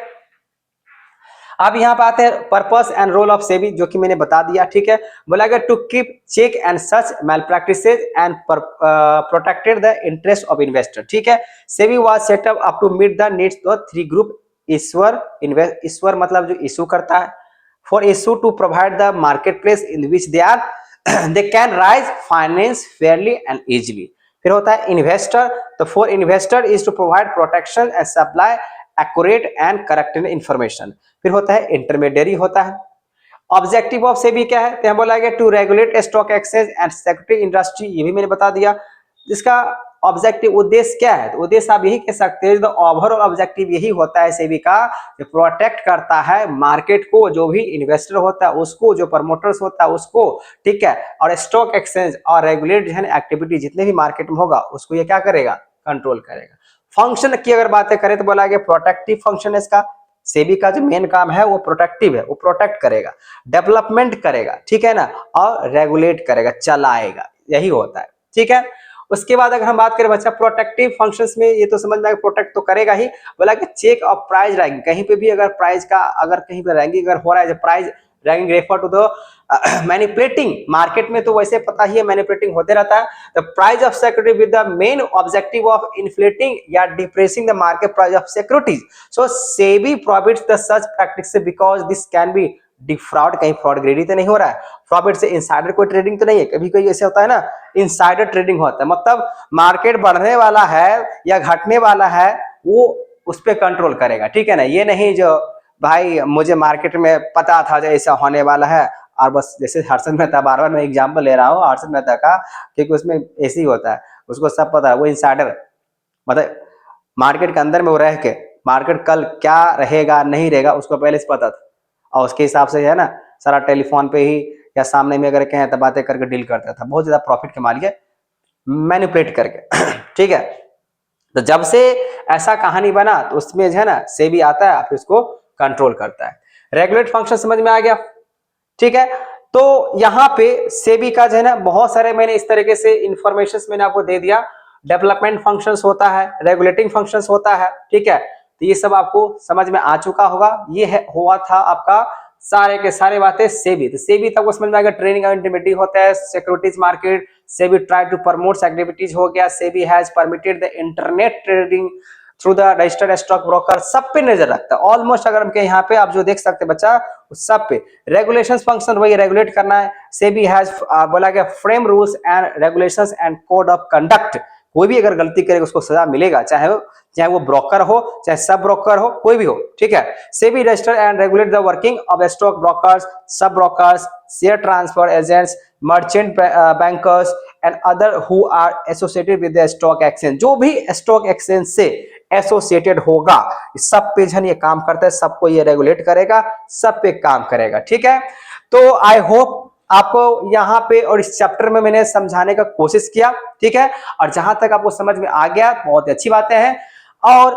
अब यहाँ पे आते हैं purpose and role of SEBI, जो कि मैंने बता दिया, ठीक है। बोला गया to keep check and such malpractices and protected the interest of investor, ठीक है। SEBI was set up to meet the needs of three group, issuer मतलब जो इशू करता है, for issue to provide the market place in which they are they can raise finance fairly and easily. फिर होता है इन्वेस्टर, तो for investor is to provide protection and supply accurate and correct information. फिर होता है इंटरमीडियरी होता है। ऑब्जेक्टिव ऑफ सेबी क्या है, तो हम बोला गया to regulate stock exchange and security industry, ये भी मैंने बता दिया। जिसका ऑब्जेक्टिव उद्देश्य क्या है, तो उद्देश्य आप यही कह सकते हैं, ओवरऑल ऑब्जेक्टिव यही होता है सेबी का, जो प्रोटेक्ट करता है मार्केट को, जो भी इन्वेस्टर होता है उसको, जो प्रमोटर्स होता है उसको, ठीक है, और स्टॉक एक्सचेंज और रेगुलेट जो है एक्टिविटी जितने भी मार्केट में होगा उसको ये क्या करेगा, कंट्रोल करेगा। फंक्शन की अगर बातें करें तो बोला गया प्रोटेक्टिव फंक्शन इसका, सेबी का जो मेन काम है वो प्रोटेक्टिव है, वो प्रोटेक्ट करेगा, डेवलपमेंट करेगा, ठीक है ना, और रेगुलेट करेगा, चलाएगा, यही होता है, ठीक है। उसके बाद अगर हम बात करें बच्चा प्रोटेक्टिव फंक्शंस में, ये तो समझ में आएगा, प्रोटेक्ट तो करेगा ही। बोला कि चेक ऑफ प्राइस रैंकिंग, कहीं पे भी अगर प्राइस का अगर कहीं पे रैंकिंग अगर हो रहा है, जो price ranking refer to the manipulating, market में तो वैसे पता ही है मैनिपुलेटिंग होते रहता है, the price of security with the main objective of inflating या depressing the market price of securities. So SEBI prohibits the such practice because this can be defraud, कहीं फ्रॉडगिरी तो नहीं हो रहा है, प्रॉफिट से इनसाइडर कोई ट्रेडिंग तो नहीं है, कभी कोई ऐसे होता है ना इनसाइडर ट्रेडिंग होता है, मतलब मार्केट बढ़ने वाला है या घटने वाला है वो उस पर कंट्रोल करेगा, ठीक है ना। ये नहीं जो भाई मुझे मार्केट में पता था जो ऐसा होने वाला है, और बस जैसे हर्षद मेहता, बार बार मैं एग्जाम्पल ले रहा हूँ हर्षद मेहता का, क्योंकि उसमें ऐसे ही होता है, उसको सब पता है, वो इनसाइडर, मतलब मार्केट के अंदर में वो रह के मार्केट कल क्या रहेगा नहीं रहेगा उसको पहले से पता था, और उसके हिसाब से है ना सारा टेलीफोन पे ही या सामने में अगर कहें तो बातें करके डील करता था, बहुत ज्यादा प्रॉफिट कमा लिया मैनिपुलेट करके ठीक है। तो जब से ऐसा कहानी बना तो उसमें जो है ना सेबी आता है, फिर उसको कंट्रोल करता है। रेगुलेट फंक्शन समझ में आ गया, ठीक है। तो यहाँ पे सेबी का जो है ना बहुत सारे मैंने इस तरीके से इंफॉर्मेशन मैंने आपको दे दिया। डेवलपमेंट फंक्शंस होता है, रेगुलेटिंग फंक्शंस होता है, ठीक है। तो ये सब आपको समझ में आ चुका होगा। ये है हुआ था आपका सारे के सारे बातें सेबी। तो सेबी तक समझ में आएगा, ट्रेडिंग एंड इंटरमीडिएट होता है, securities market, SEBI try to promote activities हो गया, SEBI has permitted the internet trading through the registered stock broker, सब पे नजर रखता है ऑलमोस्ट। अगर हम के यहाँ पे आप जो देख सकते हैं बच्चा सब पे रेगुलेशंस फंक्शन वही रेगुलेट करना है। सेबी हैज बोला गया frame rules and regulations and code of conduct, कोई भी अगर गलती करेगा उसको सजा मिलेगा, चाहे वो ब्रोकर हो चाहे सब ब्रोकर हो, कोई भी हो, ठीक है। SEBI register and regulate the working of stock brokers, sub brokers, share transfer agents, merchant bankers and other who are associated with the stock exchange. जो भी स्टॉक एक्सचेंज से एसोसिएटेड होगा। सब पे जन ये काम करता है, सबको ये रेगुलेट करेगा, सब पे काम करेगा। ठीक है, तो आई होप आपको यहाँ पे और इस चैप्टर में मैंने समझाने का कोशिश किया। ठीक है, और जहां तक आपको समझ में आ गया बहुत अच्छी बातें हैं। और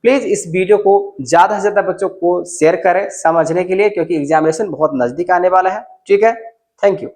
प्लीज इस वीडियो को ज्यादा से ज्यादा बच्चों को शेयर करें समझने के लिए, क्योंकि एग्जामिनेशन बहुत नजदीक आने वाला है। ठीक है, थैंक यू।